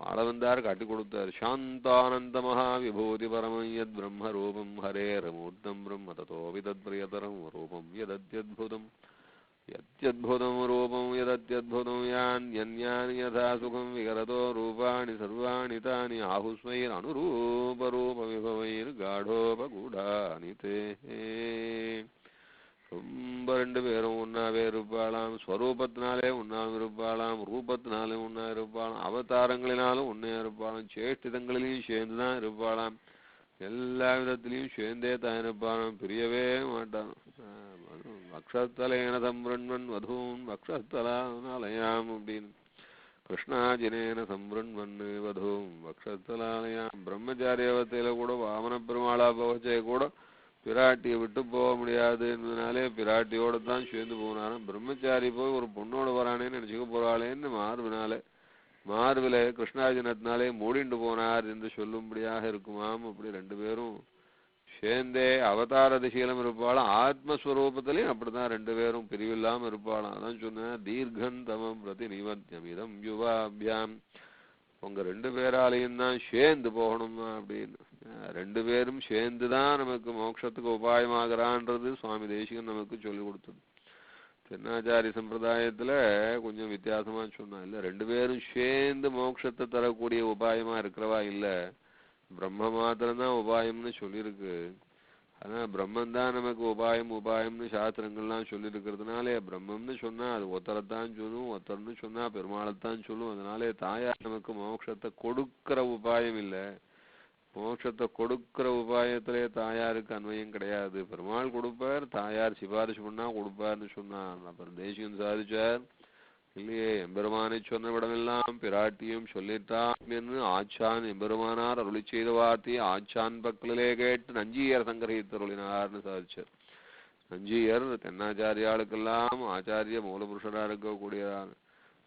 ஆள வந்தார், காட்டி கொடுத்தார். சாந்தானந்த மகா விபூதி பரமம் யத் பிரம்ம ரூபம் ஹரேர் மூர்த்தம் பிரம்ம ததோ விதத் பிரியதரம் ரூபம் யதத்யத்புதம் யத்யத்புதம் ரூபம் யதத்யத்புதம் யான்யன்யானி யதா சுகம் விகரதோ ரூபாணி சர்வாணி தானி ஆஹுஸ்மைர் அனுரூப ரூப விபவைர் காடோபகூடானி தே. ரொம்ப ரெண்டு பேரும் ஒன்னாவே இருப்பாளாம், ஸ்வரூபத்தினாலே ஒன்னாவும் இருப்பாளாம், ரூபத்தினாலே ஒன்னா இருப்பாளாம், அவதாரங்களினாலும் ஒன்னே இருப்பாளாம், சேஷ்டிதங்களிலையும் சேர்ந்துதான் இருப்பாளாம், எல்லா விதத்திலையும் சேர்ந்தே தான் இருப்பாளாம், பிரியவே மாட்டான். வக்ஷத்தலேன சம்பிரண்மன் வதூன் வக்ஷத்தலாலயாம் அப்படின்னு கிருஷ்ணாஜினேன சம்பிரண்மன் வதூம் வக்ஷத்தலாலயாம். பிரம்மச்சாரியவத்தையில கூட வாமன பெருமாளா போகச்சே கூட பிராட்டியை விட்டு போக முடியாது என்பதனாலே பிராட்டியோட தான் சேர்ந்து போனாராம். பிரம்மச்சாரி போய் ஒரு பொண்ணோட வரானேன்னு நினைச்சுக்க போறாளேன்னு மார்பில கிருஷ்ணாஜனத்தினாலே மூடிண்டு போனார் என்று சொல்லும்படியாக இருக்குமாம். அப்படி ரெண்டு பேரும் சேர்ந்தே அவதார திசையிலும் இருப்பாளாம், ஆத்மஸ்வரூபத்திலையும் அப்படிதான் ரெண்டு பேரும் பிரிவில்லாம இருப்பாளாம். அதான் சொன்ன தீர்க்கந்தமம் பிரதி நிவத்தியமிதம் யுவாபியாம். உங்க ரெண்டு பேராலையும் தான் சேர்ந்து போகணுமா அப்படின்னு. ரெண்டு பேரும் சேர்ந்துதான் நமக்கு மோட்சத்துக்கு உபாயமாகறான்றது சுவாமி தேசிகன் நமக்கு சொல்லி கொடுத்தது. தென்னாச்சாரி சம்பிரதாயத்துல கொஞ்சம் வித்தியாசமா சொன்னா, இல்ல ரெண்டு பேரும் சேர்ந்து மோட்சத்தை தரக்கூடிய உபாயமா இருக்கிறவா இல்ல, பிரம்ம மாத்திரம்தான் உபாயம்னு சொல்லியிருக்கு. ஆனா பிரம்மன் தான் நமக்கு உபாயம்னு சாஸ்திரங்கள்லாம் சொல்லி இருக்கிறதுனாலே பிரம்மம்னு சொன்னா அது ஒருத்தரைத்தான் சொல்லும், ஒருத்தர்னு சொன்னா பெருமாளைத்தான் சொல்லும். அதனாலே தாயார் நமக்கு மோட்சத்தை கொடுக்கிற உபாயம் இல்லை, மோட்சத்தை கொடுக்கிற உபாயத்திலே தாயாருக்கு அன்வயம் கிடையாது. பெருமாள் கொடுப்பார், தாயார் சிபாரிசு பண்ணா கொடுப்பார்னு சொன்னார். அப்புறம் தேசிகன் சாதிச்சார், இல்லையே. எம்பெருமானை சொன்ன விடமெல்லாம் பிராட்டியும் சொல்லிட்டாம் என்று ஆச்சான் எம்பெருமானார் அருளி செய்த வார்த்தையை ஆச்சான் பக்கலிலே கேட்டு நஞ்சியர் சங்கரகித்தருளினார்னு சாதிச்சார். நஞ்சியர் தென்னாச்சாரியாளுக்கெல்லாம் ஆச்சாரிய மூலபுருஷனா இருக்கக்கூடியதான்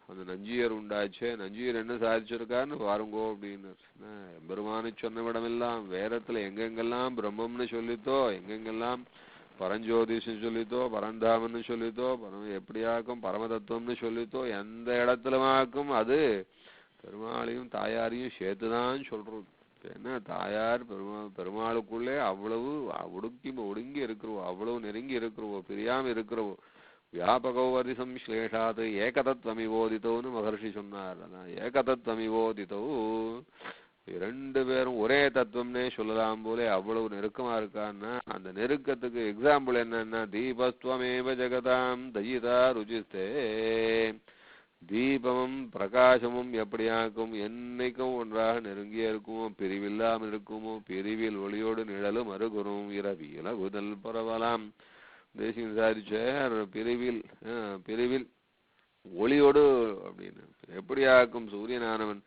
அந்த நஞ்சியர் உண்டாச்சே. நஞ்சியர் என்ன சாதிச்சிருக்காருன்னு பாருங்கோ அப்படின்னு. எம்பெருமானை சொன்ன விடமெல்லாம் வேதத்துல எங்கெங்கெல்லாம் பிரம்மம்னு சொல்லித்தோ, எங்கெங்கெல்லாம் பரஞ்சோதிஷம் சொல்லித்தோ, பரந்தாமன்னு சொல்லித்தோ, எப்படியாக்கும் பரமதத்துவம்னு சொல்லித்தோ, எந்த இடத்துலமாக்கும் அது பெருமாளையும் தாயாரையும் சேர்த்துதான் சொல்றது. என்ன தாயார் பெருமாளுக்குள்ளே அவ்வளவு ஒடுங்கி இருக்கிறவோ, அவ்வளவு நெருங்கி இருக்கிறவோ, பிரியாம இருக்கிறவோ. வியாபகோ வரிசம்ஸ்லேஷாத் ஏகதத்வமிவோதித்தோன்னு மகர்ஷி சொன்னார். அதான் ஏகதத்வமிவோதித்தோ, ரெண்டு பேரும் ஒரே தத்துவம்னே சொல்லலாம் போல அவ்வளவு நெருக்கமா இருக்கான்னா அந்த நெருக்கத்துக்கு எக்ஸாம்பிள் என்னன்னா தீபஸ்துவமேவ ஜெகதாம் தயிதா ருச்சிஸ்தே. தீபமும் பிரகாசமும் எப்படியாக்கும் என்னைக்கும் ஒன்றாக நெருங்கிய இருக்குமோ, பிரிவில்லாமல் இருக்குமோ, பிரிவில் ஒளியோடு நிழலும் அருகுறும் இரவியல குதல் பரவலாம். தேசியம் விசாரிச்சார் பிரிவில் ஒளியோடு அப்படின்னு. எப்படியாக்கும் சூரியனானவன்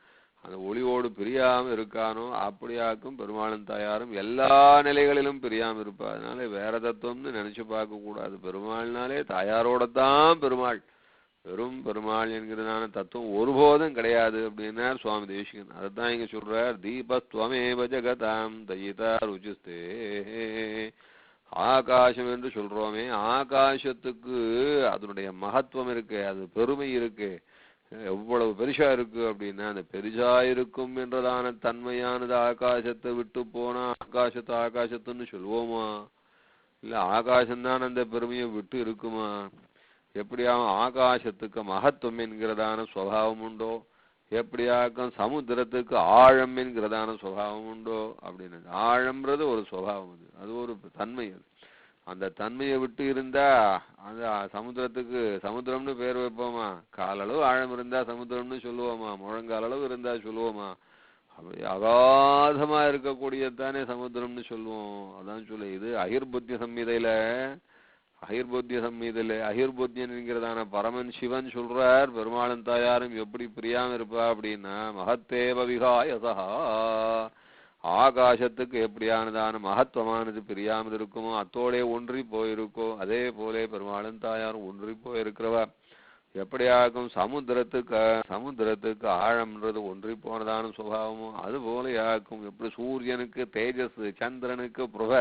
அந்த ஒளியோடு பிரியாம இருக்கானோ அப்படியாக்கும் பெருமாளும் தாயாரும் எல்லா நிலைகளிலும் பிரியாம இருப்பா. அதனால வேற தத்துவம்னு நினைச்சு பார்க்க கூடாது. பெருமாள்னாலே தாயாரோடத்தான் பெருமாள். வெறும் பெருமாள் என்கிறதான தத்துவம் ஒருபோதும் கிடையாது அப்படின்னார் சுவாமி தேசிகன். அதைத்தான் இங்க சொல்றார். தீபஸ்துவமேவ ஜெகதாம் தயிதா ருச்சிஸ்தே. ஆகாசம் என்று சொல்றோமே, ஆகாசத்துக்கு அதனுடைய மகத்துவம் இருக்கு, அது பெருமை இருக்கு. எவ்வளவு பெருசா இருக்கு அப்படின்னா அந்த பெருசா இருக்கும் என்றதான தன்மையானது ஆகாசத்தை விட்டு போனா ஆகாசத்துன்னு சொல்லுவோமா? இல்ல ஆகாசம்தான் அந்த பெருமையை விட்டு இருக்குமா? எப்படியாவும் ஆகாசத்துக்கு மகத்துவம் என்கிறதான சுபாவம் உண்டோ, எப்படியாக்கும் சமுத்திரத்துக்கு ஆழம் என்கிறதான சுபாவம் உண்டோ அப்படின்னு. ஆழம்ன்றது ஒரு சுபாவம், அது ஒரு தன்மை. அது அந்த தன்மையை விட்டு இருந்தா அந்த சமுத்திரத்துக்கு சமுத்திரம்னு பேர் வைப்போமா? காலளவு ஆழம் இருந்தா சமுத்திரம்னு சொல்லுவோமா? முழங்கால் அளவு இருந்தா சொல்லுவோமா? அப்படி அகாதமா இருக்கக்கூடியதானே சமுத்திரம்னு சொல்லுவோம். அதான் சொல்ல இது அகிர்புத்திய அகிர்புத்தியன் என்கிறதான பரமன் சிவன் சொல்றார். பெருமாளும் தாயாரும் எப்படி பிரியாம இருப்பா அப்படின்னா மகத்தேவ விகாயசா. ஆகாசத்துக்கு எப்படியானதான மகத்துவமானது பிரியாமல் இருக்குமோ, அத்தோடே ஒன்றி போயிருக்கோ, அதே போலே பெருமாளும் தாயாரும் ஒன்றி போயிருக்கிறவா. எப்படியாக்கும் சமுத்திரத்துக்கு ஆழம்ன்றது ஒன்றி போனதான சுபாவமோ அது போல யாக்கும். எப்படி சூரியனுக்கு தேஜஸ், சந்திரனுக்கு புருவ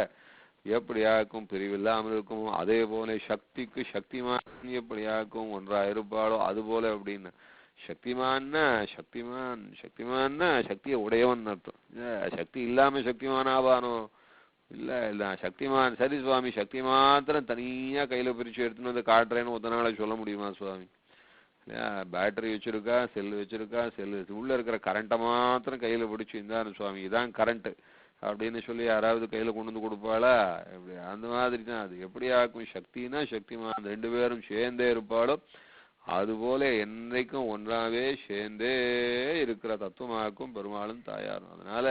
எப்படியாக்கும் பிரிவில்லாமல் இருக்குமோ, அதே போல சக்திக்கு சக்திமான் எப்படியாக்கும் ஒன்றா இருப்பாளோ அது போல அப்படின்னு. சக்திமான்னா சக்தியை உடையவன் அர்த்தம். சக்தி இல்லாம சக்திமான் ஆவானோ? இல்ல சக்திமான். சரி சுவாமி, சக்தி மாத்திரம் தனியா கையில பிரிச்சு எடுத்துன்னு வந்து காட்டுறேன்னு ஒருத்தனால சொல்ல முடியுமா சுவாமி? இல்லையா? பேட்டரி வச்சிருக்கா, செல்லு வச்சிருக்கா, உள்ள இருக்கிற கரண்ட்டை மாத்திரம் கையில பிடிச்சு இருந்தாரு சுவாமி இதான் கரண்ட் அப்படின்னு சொல்லி யாராவது கையில கொண்டு வந்து கொடுப்பாளா? எப்படி அந்த மாதிரி தான் அது. எப்படி ஆக்கும்? சக்தினா சக்திமான் ரெண்டு பேரும் சேர்ந்தே இருப்பாளோ அதுபோல என்றைக்கும் ஒன்றாவே சேர்ந்தே இருக்கிற தத்துவமாக்கும் பெருமாளும் தாயாரும். அதனால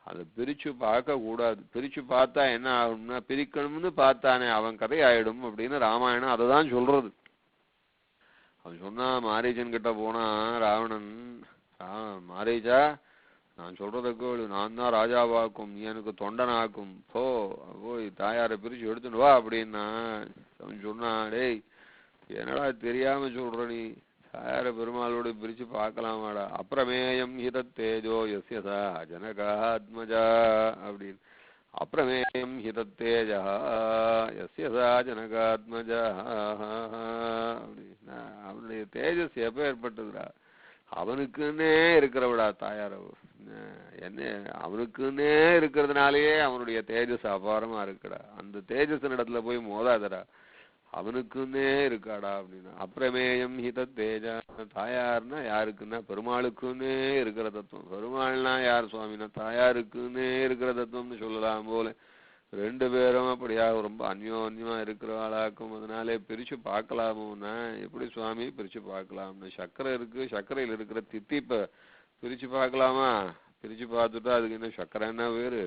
அதை பிரிச்சு பார்க்க கூடாது. பிரிச்சு பார்த்தா என்ன ஆகும்னா பிரிக்கணும்னு பார்த்தானே அவன் கதை ஆயிடும் அப்படின்னு ராமாயணம் அதை தான் சொல்றது. அவன் சொன்னா மாரீச்சன் கிட்ட போனா ராவணன், மாரீச்சா நான் சொல்றதுக்கு நான் தான் ராஜாவாக்கும், நீ எனக்கு தொண்டனாக்கும், போய் தாயாரை பிரிச்சு எடுத்துட்டு வா அப்படின்னா அவன் சொன்னான், டேய் என்னடா தெரியாம சொல்ற நீ, தாயார பெருமாளோடு பிரிச்சு பார்க்கலாமாடா. அப்புறமேயம் ஹிதத்தேஜோ யஸ்யதா ஜனகாத்மஜா அப்படின்னு. அப்புறமேயம் ஹிதத்தேஜா யஸ்யதா ஜனகாத்மஜா அப்படின்னா அவனுடைய தேஜஸ் எப்ப ஏற்பட்டதுடா? அவனுக்குன்னே இருக்கிறவடா தாயார. என்ன அவனுக்குன்னே இருக்கிறதுனாலேயே அவனுடைய தேஜஸ் அபாரமா இருக்குடா. அந்த தேஜஸ் இடத்துல போய் மோதாதடா, அவனுக்குன்னே இருக்காடா அப்படின்னா. அப்புறமேயம் ஹித தேஜா. தாயார்னா யாருக்குன்னா பெருமாளுக்குன்னே இருக்கிற தத்துவம். பெருமாள்னா யார் சுவாமினா தாயாருக்குன்னே இருக்கிற தத்துவம்னு சொல்லலாம் போல. ரெண்டு பேரும் அப்படியா ரொம்ப அந்யோன்யமா இருக்கிறவாளாக்கும். அதனாலே பிரிச்சு பார்க்கலாமோன்னா எப்படி சுவாமி பிரிச்சு பார்க்கலாம்னு? சர்க்கரை இருக்கு, சர்க்கரையில் இருக்கிற தித்திப்பை பிரிச்சு பார்க்கலாமா? பிரிச்சு பார்த்துட்டா அதுக்கு என்ன சர்க்கரைன்னா வேறு,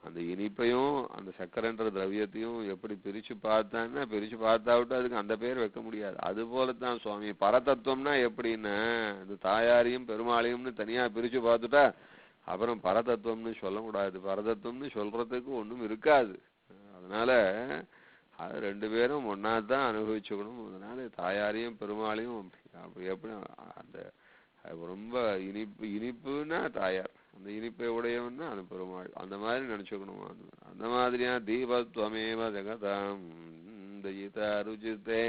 அந்த இனிப்பையும் அந்த சக்கரைன்ற திரவியத்தையும் எப்படி பிரிச்சு பார்த்தான்னா பிரிச்சு பார்த்தாவிட்டு அதுக்கு அந்த பேர் வைக்க முடியாது. அது போலத்தான் சுவாமி பரதத்துவம்னா எப்படின்னா இந்த தாயாரையும் பெருமாளையும்னு தனியா பிரிச்சு பார்த்துட்டா அப்புறம் பரதத்துவம்னு சொல்ல கூடாது. பரதத்துவம்னு சொல்றதுக்கு ஒண்ணும் இருக்காது. அதனால அது ரெண்டு பேரும் ஒன்னாதான் அனுபவிச்சுக்கணும். அதனால தாயாரையும் பெருமாளையும் அப்படி எப்படி அந்த ரொம்ப இனிப்புன்னா தாயார், அந்த இனிப்பை உடையவன்னா அது பெருமாள், அந்த மாதிரி நினைச்சுக்கணும். அந்த மாதிரியா தீபத்வமேவ ஜெகதாம் தயிதா ருச்சித்தே.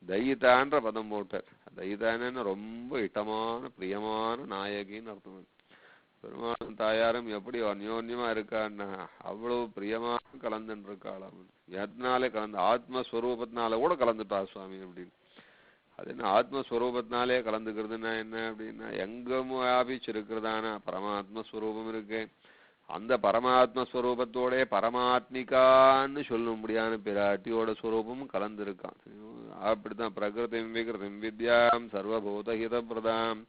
தயிதான்ற பதம் போட்டார். தயிதான்னு ரொம்ப இட்டமான பிரியமான நாயகின்னு அர்த்தம். பெருமாளும் தாயாரும் எப்படி அந்யோன்யமா இருக்கான்னா அவ்வளவு பிரியமா கலந்துட்டு இருக்காளாம். எதனாலே கலந்து ஆத்மஸ்வரூபத்தினால கூட கலந்துட்டா சுவாமி அப்படின்னு. அது என்ன ஆத்மஸ்வரூபத்தினாலே கலந்துக்கிறதுனா என்ன அப்படின்னா எங்கும் வியாபிச்சிருக்கிறதான பரமாத்மஸ்வரூபம் இருக்கு. அந்த பரமாத்மஸ்வரூபத்தோட பரமாத்மிகான்னு சொல்லும்படியான பிராட்டியோட ஸ்வரூபமும் கலந்துருக்கான். அப்படித்தான் பிரகிருதிம் விகிருதிம் வித்யாம் சர்வபூதஹித பிரதாம்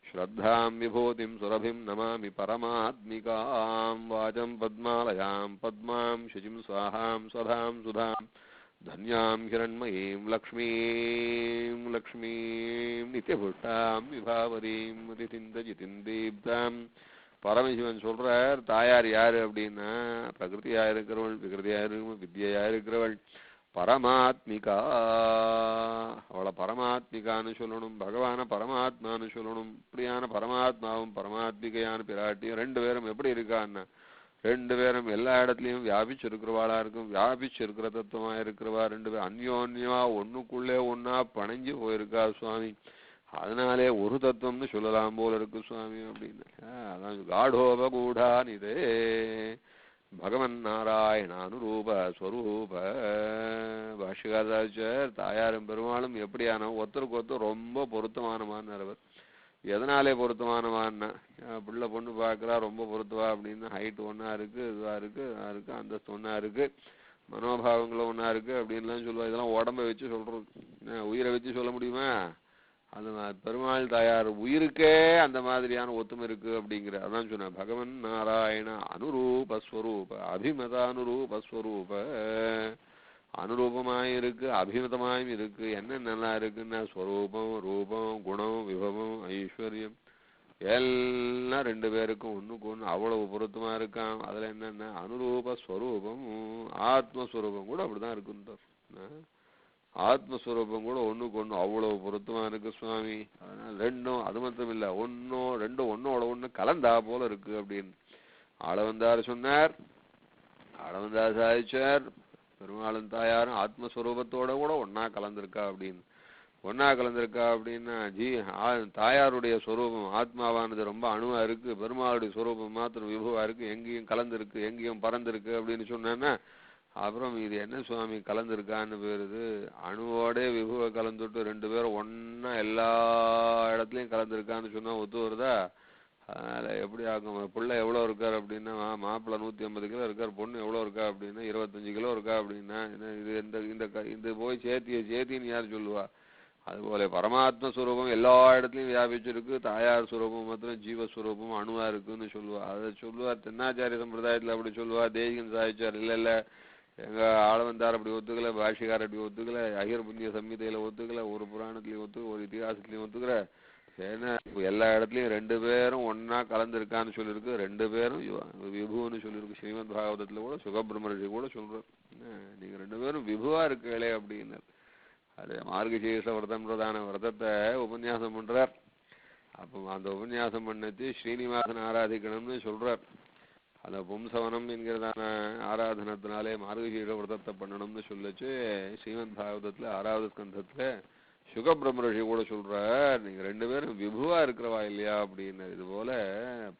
ஸ்ரத்தாம் விபூதிம் சுரபிம் நமாமி பரமாத்மிகாம் வாசம் பத்மாலயாம் பத்மாம் சுஜிம் ஸ்வாஹாம் ஸ்வதாம் சுதாம் தன்யாம் ஹிரண்மயீம் லக்ஷ்மீம் லக்ஷ்மீம் நித்யபுட்டாம் விபாவரீம் அதிதிந்தஜிதிந்தீப்தாம். பரமசிவன் சொல்றார் தாயார் யாரு அப்படின்னா பிரகிருதியா இருக்கிறவள், விகிருதியா இருக்கிறவள், வித்யா இருக்கிறவள், பரமாத்மிகா. அவளை பரமாத்மிகான்னு சொல்லணும், பகவான பரமாத்மான்னு சொல்லணும். இப்படியான பரமாத்மாவும் பரமாத்மிகையான பிராட்டியும் ரெண்டு பேரும் எப்படி இருக்கான்னா ரெண்டு பேரும் எல்லா இடத்துலயும் வியாபிச்சிருக்கிறவாளா இருக்கும். வியாபிச்சிருக்கிற தத்துவமா இருக்கிறவா ரெண்டு பேரும் அந்யோன்யமா ஒண்ணுக்குள்ளே ஒன்னா பணைஞ்சு போயிருக்கா சுவாமி. அதனாலே ஒரு தத்துவம்னு சொல்லலாம் போல இருக்கு சுவாமி அப்படின்னு. அதான் காடோபகூடானிதே பகவன் நாராயணானுரூப ஸ்வரூப. பாஷ்யகாராச்சார் தாயாரும் பெருமாளும் எப்படியான ஒருத்தருக்கு ஒருத்தர் ரொம்ப பொருத்தமானவர். எதனாலே பொருத்தமானவான்னா பிள்ளை பொண்ணு பார்க்குறா ரொம்ப பொருத்துவா அப்படின்னா ஹைட் ஒன்றா இருக்கு, இதுவா இருக்கு, இருக்கு அந்தஸ்து ஒன்றா இருக்கு, மனோபாவங்களும் ஒன்றா இருக்கு அப்படின்லாம் சொல்லுவா. இதெல்லாம் உடம்பை வச்சு சொல்றது, உயிரை வச்சு சொல்ல முடியுமா? அந்த பெருமாள் தாயார் உயிருக்கே அந்த மாதிரியான ஒத்துமை இருக்கு அப்படிங்கிற. அதான் சொன்ன பகவன் நாராயண அனுரூபஸ்வரூப அபிமதானுரூபஸ்வரூப. அனுரூபமாயும் இருக்கு, அபிமதமாயும் இருக்கு. என்ன நல்லா இருக்குன்னா ஸ்வரூபம், ரூபம், குணம், விபவம், ஐஸ்வர்யம் எல்லாம் ரெண்டு பேருக்கும் ஒண்ணுக்கு ஒண்ணு அவ்வளவு பொருத்தமா இருக்கான். அதுல என்னன்னா அனுரூபஸ்வரூபம் ஆத்மஸ்வரூபம் கூட அப்படிதான் இருக்குன்னு. ஆத்மஸ்வரூபம் கூட ஒண்ணுக்கு ஒண்ணு அவ்வளவு பொருத்தமா இருக்கு சுவாமி. அதனால ரெண்டும் அது மட்டும் இல்ல ரெண்டும் ஒன்னோட ஒண்ணு கலந்தா போல இருக்கு அப்படின்னு ஆளவந்தார் சொன்னார். ஆளவந்தார் சாதிச்சார் பெருமாளும் தாயாரும் ஆத்மஸ்வரூபத்தோட கூட ஒன்னா கலந்திருக்கா அப்படின்னு. ஒன்னா கலந்திருக்கா அப்படின்னா தாயாருடைய ஸ்வரூபம் ஆத்மாவானது ரொம்ப அணுவா இருக்கு, பெருமாளுடைய ஸ்வரூபம் மாத்திரம் விபுவா இருக்கு, எங்கேயும் கலந்துருக்கு, எங்கேயும் பறந்துருக்கு அப்படின்னு சொன்னா அப்புறம் இது என்ன சுவாமி கலந்துருக்கான்னு பேருது. அணுவோட விபுவை கலந்துட்டு ரெண்டு பேரும் ஒன்னா எல்லா இடத்துலயும் கலந்துருக்கான்னு சொன்னா ஒத்து வருதா? அதனால எப்படி ஆகும்? பிள்ளை எவ்வளவு இருக்காரு அப்படின்னா மாப்பிள்ளை 150 கிலோ இருக்காரு, பொண்ணு எவ்வளவு இருக்கா அப்படின்னா 25 கிலோ இருக்கா அப்படின்னா இது இந்த போய் சேர்த்தின்னு யார் சொல்லுவா? அதுபோல பரமாத்மஸ்வரூபம் எல்லா இடத்துலயும் வியாபிச்சிருக்கு, தாயார் சுரூபம் மாத்திரம் ஜீவஸ்வரூபம் அணுவா இருக்குன்னு சொல்லுவா. அதை சொல்லுவார் தென்னாச்சாரிய சம்பிரதாயத்துல அப்படி சொல்லுவா. தேசிகன் சாதிச்சார் இல்ல எங்க ஆளவந்தார் அப்படி ஒத்துக்கல, பாஷிகார் அப்படி ஒத்துக்கல, அகிர புண்ணிய சம்ஹிதையில ஒத்துக்கல, ஒரு புராணத்திலயும் ஒத்துக்க, ஒரு இதிகாசத்திலயும் ஒத்துக்கிற. ஏன்னா எல்லா இடத்துலயும் ரெண்டு பேரும் ஒன்னா கலந்துருக்கான்னு சொல்லியிருக்கு, ரெண்டு பேரும் விபுன்னு சொல்லியிருக்கு. ஸ்ரீமத் பாகவதத்துல கூட சுகபிரமர்ஷி கூட சொல்றாரு நீங்க ரெண்டு பேரும் விபுவா இருக்கீங்களே அப்படின்னு. அது மார்கசீர்ஷ விரதம்ன்றதான விரதத்தை உபன்யாசம் பண்றார். அப்போ அந்த உபன்யாசம் பண்ணி ஸ்ரீனிவாசன் ஆராதிக்கணும்னு சொல்றார். அந்த பும்சவனம் என்கிறதான ஆராதனத்தினாலே மார்கசீர விரதத்தை பண்ணணும்னு சொல்லிச்சு ஸ்ரீமத் பாகவதத்துல 6வது ஸ்கந்தத்துல சுகபிரமர்ஷி கூட சொல்றார் நீங்க ரெண்டு பேரும் விபுவா இருக்கிறவா இல்லையா அப்படின்னு. இது போல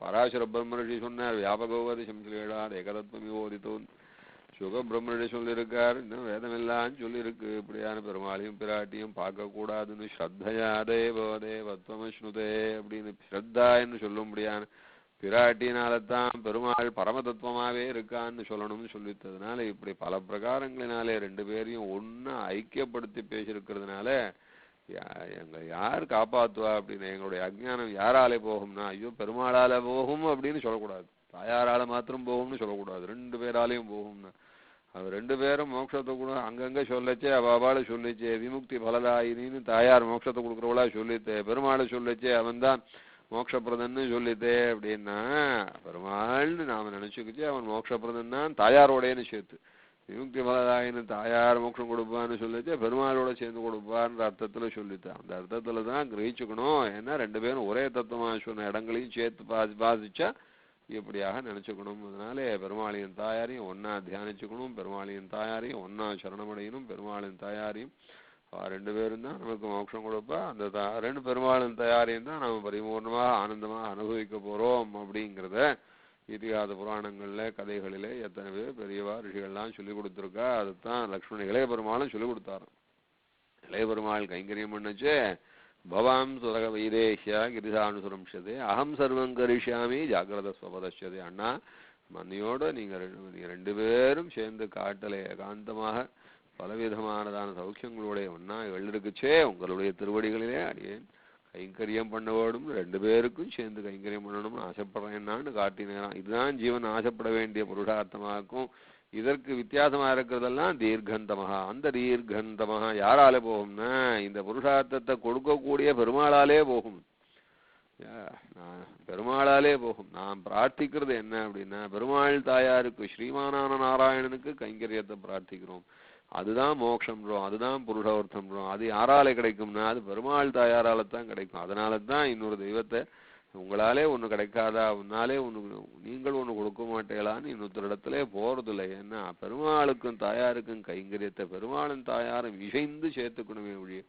பராசர பிரம்மர்ஷி சொன்னார் வியாபகோவதி சம்சலேடார் ஏகதத்வம் விவோதித்தோன். சுகபிரமர்ஷி சொல்லியிருக்கார் இன்னும் வேதமெல்லாம் சொல்லியிருக்கு இப்படியான பெருமாளையும் பிராட்டியும் பார்க்க கூடாதுன்னு. ஸ்ரத்தையா தேவதேவத்வமஸ்னுதே அப்படின்னு ஸ்ரத்தான்னு சொல்லும்படியான பிராட்டினால்தான் பெருமாள் பரமதத்துவமாவே இருக்கான்னு சொல்லணும்னு சொல்லித்ததுனால இப்படி பல பிரகாரங்களினாலே ரெண்டு பேரையும் ஒன்னா ஐக்கியப்படுத்தி பேசியிருக்கிறதுனால எங்களை யார் காப்பாத்துவா அப்படின்னு. எங்களுடைய அஜ்ஞானம் யாராலே போகும்னா ஐயோ பெருமாளால போகும் அப்படின்னு சொல்லக்கூடாது. தாயாரால மாத்திரம் போகும்னு சொல்லக்கூடாது, 2 பேராலையும் போகும்னு. அவர் 2 பேரும் மோட்சத்தை கூட அங்கங்க சொல்லச்சே, அவாளை சொல்லிச்சே விமுக்தி பலதாயினின்னு தாயார் மோட்சத்தை கொடுக்குறவளா சொல்லித்தே, பெருமாளை சொல்லச்சே அவன் தான் மோட்சப்பிரதன்னு சொல்லித்தே. அப்படின்னா பெருமாள்னு நாம நினைச்சுக்கிச்சு அவன் மோட்சப்பிரதன் தான் தாயாரோடேன்னு சேர்த்து. விமுக்தி பலதாயின்னு தாயார் மோட்சம் கொடுப்பான்னு சொல்லிச்சே பெருமாளோட சேர்ந்து கொடுப்பான்ற அர்த்தத்துல சொல்லித்தான். அந்த அர்த்தத்துல தான் கிரகிச்சுக்கணும். ஏன்னா 2 பேரும் ஒரே தத்துவமா சொன்ன இடங்களையும் சேர்த்து பாதிச்சா இப்படியாக நினைச்சுக்கணும். அதனாலே பெருமாளியின் தாயாரையும் ஒன்னா தியானிச்சுக்கணும், பெருமாளியின் தாயாரையும் ஒன்னா சரணமடையணும். பெருமாளின் தாயாரையும் 2 பேரும் தான் நமக்கு மோட்சம் கொடுப்பா. அந்த 2 பெருமாளின் தயாரையும் தான் நம்ம பரிபூர்ணமாக ஆனந்தமாக அனுபவிக்க போறோம் அப்படிங்கிறத இதிகாத புராணங்கள்ல கதைகளிலே எத்தனை பேர் பெரியவா ரிஷிகள்லாம் சொல்லி கொடுத்துருக்கா. அதுதான் லக்ஷ்மண இளைய பெருமாளும் சொல்லி கொடுத்தாரு. இளைய பெருமாள் கைங்கரியம் பண்ணுச்சே, பவாம் சுரக வைதேஷ்யா கிரிசானுசுரம்சதே அகம் சர்வம் கரிஷ்யாமி ஜாகிரத ஸ்வபதஷ்யதே. அண்ணா மன்னியோட நீங்க 2 பேரும் சேர்ந்து காட்டலே ஏகாந்தமாக பலவிதமானதான சௌக்கியங்களுடைய ஒன்னா எழுதிருக்குச்சே, உங்களுடைய திருவடிகளிலே அடியேன் கைங்கரியம் பண்ண வேணும், 2 பேருக்கும் சேர்ந்து கைங்கரியம் பண்ணணும்னு ஆசைப்படுறேன்னான்னு காட்டினேன். இதுதான் ஜீவன் ஆசைப்பட வேண்டிய புருஷார்த்தமாக்கும். இதற்கு வித்தியாசமா இருக்கிறதெல்லாம் தீர்க்கந்தமாக. அந்த தீர்க்கந்தமாக யாராலே போகும்னா இந்த புருஷார்த்தத்தை கொடுக்கக்கூடிய பெருமாளாலே போகும். பெருமாளாலே போகும். நாம் பிரார்த்திக்கிறது என்ன அப்படின்னா பெருமாள் தாயாருக்கு ஸ்ரீமானான நாராயணனுக்கு கைங்கரியத்தை பிரார்த்திக்கிறோம். அதுதான் மோட்சம்ன்றோம், அதுதான் புருஷார்த்தம்ன்றோம். அது யாராலே கிடைக்கும்னா அது பெருமாள் தாயாரால தான் கிடைக்கும். அதனால தான் இன்னொரு தெய்வத்தை உங்களாலே ஒண்ணு கிடைக்காதா, உன்னாலே ஒண்ணு நீங்கள் ஒண்ணு கொடுக்க மாட்டேலான்னு இன்னொரு இடத்துல போறதில்லை. ஏன்னா பெருமாளுக்கும் தாயாருக்கும் கைங்கரியத்தை பெருமாளும் தாயாரும் இசைந்து சேர்த்துக்கணுமே ஒழிய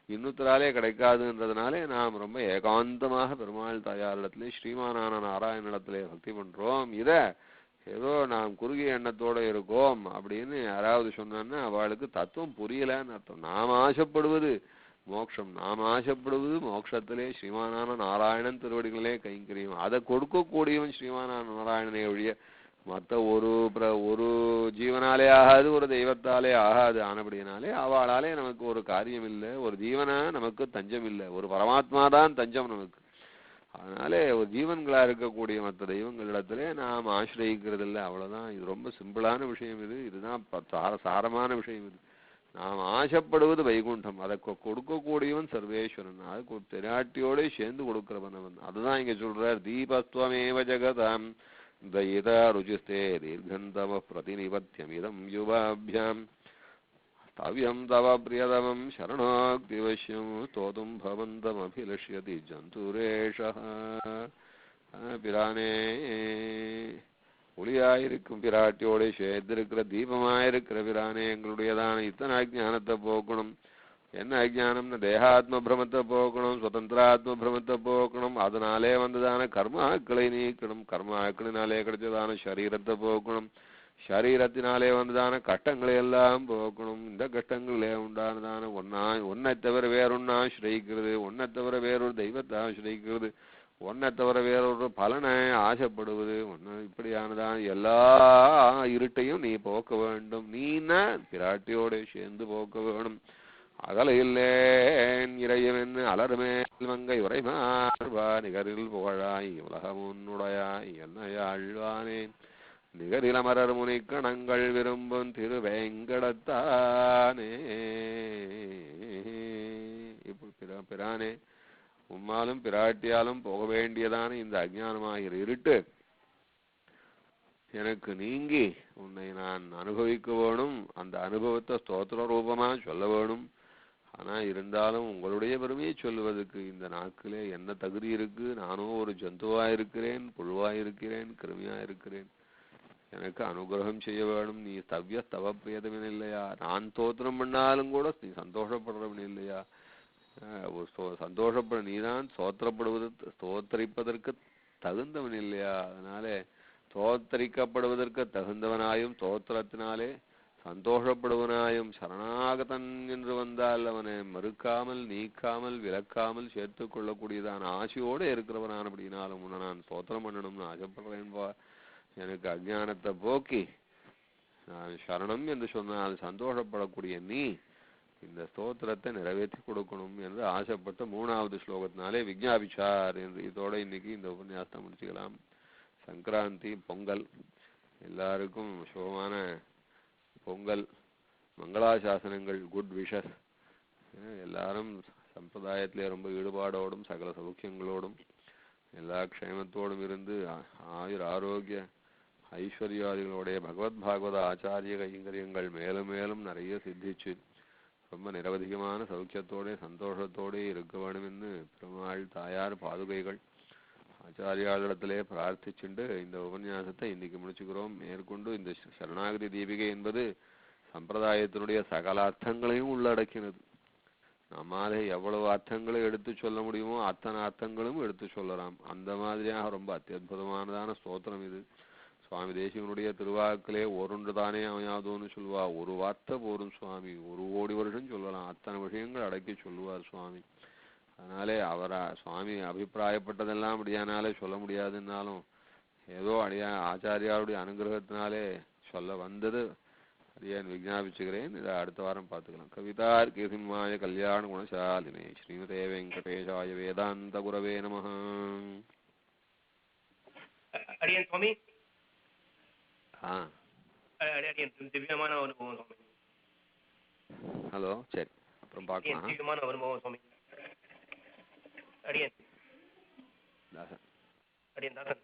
இன்னொருத்தராலே கிடைக்காதுன்றதுனாலே நாம் ரொம்ப ஏகாந்தமாக பெருமாள் தாயாரிடத்திலே ஸ்ரீமானான நாராயணத்திலே பக்தி பண்றோம். இத ஏதோ நாம் குறுகிய எண்ணத்தோட இருக்கோம் அப்படின்னு யாராவது சொன்னா அவளுக்கு தத்துவம் புரியலன்னு அர்த்தம். நாம் ஆசைப்படுவது மோட்சம், நாம் ஆசைப்படுவது மோட்சத்திலே ஸ்ரீமானான நாராயணன் திருவடிகளே கைங்கரியம். அதை கொடுக்கக்கூடியவன் ஸ்ரீமானான நாராயணனை ஒழிய மற்ற ஒரு ஜீவனாலே ஆகாது, ஒரு தெய்வத்தாலே ஆகாது. ஆனபடியினாலே அவளாலே நமக்கு ஒரு காரியம் இல்லை, ஒரு ஜீவனா நமக்கு தஞ்சம் இல்லை, ஒரு பரமாத்மா தான் தஞ்சம் நமக்கு. அதனாலே ஒரு ஜீவன்களா இருக்கக்கூடிய மற்ற தெய்வங்களிடத்திலே நாம் ஆசிரியிக்கிறது இல்லை, அவ்வளவுதான். இது ரொம்ப சிம்பிளான விஷயம். இதுதான் சாரமான விஷயம். இது நாம் ஆசைப்படுவது வைகுண்டம், அதை கொடுக்கக்கூடியவன் சர்வேஸ்வரன். அது தெராட்டியோட சேர்ந்து கொடுக்கிறவன் அவன். அதுதான் இங்க சொல்றார், தீபஸ்துவமேவ ஜகதாம் தயிதா ருஜிஸ்தே தீர்கந்தம பிரதிநிபத்தியமிதம் யுவாபியாம் தவ்யம் தவ பிரியதமம் சரணாக்திவசியம் தோதும் பவந்தம் அபிலஷ்யதி ஜந்துரேஷः. பிரானே ஒளியாயிருக்கும் பிராட்டியோட சேர்ந்திருக்கிற தீபமாயிருக்கிற பிரானே, எங்களுடையதான இத்தனை அஜானத்தை போக்கணும். என்ன அஜானம்னு தேகாத்ம பிரமத்தை போக்கணும், சுதந்திராத்ம பிரமத்தை போக்கணும். அதனாலே வந்ததான கர்மாக்களை நீக்கணும், கர்மாக்களினாலே கிடைச்சதான சரீரத்தை போக்கணும், சரீரத்தினாலே வந்ததான கஷ்டங்களை எல்லாம் போக்கணும். இந்த கஷ்டங்களே உண்டானதான ஒன்னை தவிர வேறொன்னு ஆசிரியிக்கிறது, ஒன்னை தவிர வேறொரு தெய்வத்தை ஆசிரியிக்கிறது, ஒன்னை தவிர வேறொரு பலனை ஆசைப்படுவது, இப்படியானதான் எல்லா இருட்டையும் நீ போக்க வேண்டும். நீன்னா பிராட்டியோட சேர்ந்து போக்க வேணும். அகலையில்லேன் இறையவன் அலர்மேல் மங்கை உரைமார்வா நிகரில் புகழாய் உலகமுன்னுடையாய் என்னையாழ்வானேன் நிகரிலமரர் முனிக்கணங்கள் விரும்பும் திருவேங்கடத்தானே. இப்படி பிரானே உம்மாலும் பிராட்டியாலும் போக வேண்டியதான இந்த அஜ்ஞானமாகிற இருட்டு எனக்கு நீங்கி உன்னை நான் அனுபவிக்க வேணும். அந்த அனுபவத்தை ஸ்தோத்திர ரூபமா சொல்ல வேணும். ஆனா இருந்தாலும் உங்களுடைய பெருமையை சொல்லுவதற்கு இந்த நாட்களே என்ன தகுதி இருக்கு? நானும் ஒரு ஜந்துவா இருக்கிறேன், புழுவா இருக்கிறேன், கிருமியா இருக்கிறேன். எனக்கு அனுகிரகம் செய்ய வேணும். நீ தவ பிரியதவன் இல்லையா? நான் ஸ்தோத்திரம் பண்ணாலும் கூட நீ சந்தோஷப்படுறவன் இல்லையா? சந்தோஷப்பட நீதான் ஸ்தோத்திரிப்பதற்கு தகுந்தவன் இல்லையா? அதனாலே ஸ்தோத்தரிக்கப்படுவதற்கு தகுந்தவனாயும் ஸ்தோத்திரத்தினாலே சந்தோஷப்படுவனாயும் சரணாகதன் என்று வந்தால் அவனை மறுக்காமல் நீக்காமல் விலக்காமல் சேர்த்து கொள்ளக்கூடியதான ஆசையோடு இருக்கிறவனான். அப்படின்னாலும் உன்னை நான் ஸ்தோத்திரம் பண்ணணும்னு ஆசைப்படுறேன்பா. எனக்கு அஜ்ஞானத்தை போக்கி நான் சரணம் என்று சொன்னால் சந்தோஷப்படக்கூடிய நீ இந்த ஸ்தோத்திரத்தை நிறைவேற்றி கொடுக்கணும் என்று ஆசைப்பட்ட 3வது ஸ்லோகத்தினாலே விஜ்ஞாபிச்சார் என்று. இதோட இன்னைக்கு இந்த உபன்யாசத்தை முடிச்சுக்கலாம். சங்கராந்தி பொங்கல் எல்லாருக்கும் சுபமான பொங்கல் மங்களாசாசனங்கள் குட் விஷஸ் எல்லாரும் சம்பிரதாயத்திலே ரொம்ப ஈடுபாடோடும் சகல சௌக்கியங்களோடும் எல்லா க்ஷேமத்தோடும் இருந்து ஆயுர் ஆரோக்கிய ஐஸ்வர்யாதிகளுடைய பகவத் பாகவத ஆச்சாரிய கைங்கரியங்கள் மேலும் மேலும் நிறைய சித்திச்சு ரொம்ப நிரவதிகமான சௌக்கியத்தோட சந்தோஷத்தோட இருக்க வேணும்னு பெருமாள் தாயார் பாதுகைகள் ஆச்சாரியாளிடத்திலே பிரார்த்திச்சுண்டு இந்த உபன்யாசத்தை இன்னைக்கு முடிச்சுக்கிறோம். மேற்கொண்டு இந்த சரணாகதி தீபிகை என்பது சம்பிரதாயத்தினுடைய சகல அர்த்தங்களையும் உள்ளடக்கினது. நம்மாலே எவ்வளவு அர்த்தங்களை எடுத்து சொல்ல முடியுமோ அத்தனை அர்த்தங்களும் எடுத்து சொல்லலாம். அந்த மாதிரியாக ரொம்ப அத்தியுதமானதான ஸ்தோத்திரம் இது. சுவாமி தேசிகனுடைய திருவாக்கிலே ஒருன்று தானே அமையாதோன்னு சொல்லுவா. ஒரு வார்த்தை போரும் சுவாமி, 1 கோடி வருஷம் சொல்லலாம். அத்தனை விஷயங்கள் அடக்கி சொல்லுவார் சுவாமி. அதனாலே அவரை சுவாமி அபிப்பிராயப்பட்டதெல்லாம் அப்படியானாலே சொல்ல முடியாதுன்னாலும் ஏதோ ஆச்சாரியாருடைய அனுகிரகத்தினாலே சொல்ல வந்தது அடியேன் விஜாபிச்சுக்கிறேன். இதை அடுத்த வாரம் பார்த்துக்கலாம். கவிதார்க்கிய சிம்மாய கல்யாண குணசாலினே ஸ்ரீமதே வெங்கடேஷாய வேதாந்த குரவே நமஹ. அடியேன் சுவாமி திவ்யமான அனுபவம் சுவாமி. ஹலோ, சரி, அப்புறம் பார்க்கலாம். திவ்யமான அனுபவம் சுவாமி. அடியேன் தாசன் அடியேன் தாசன்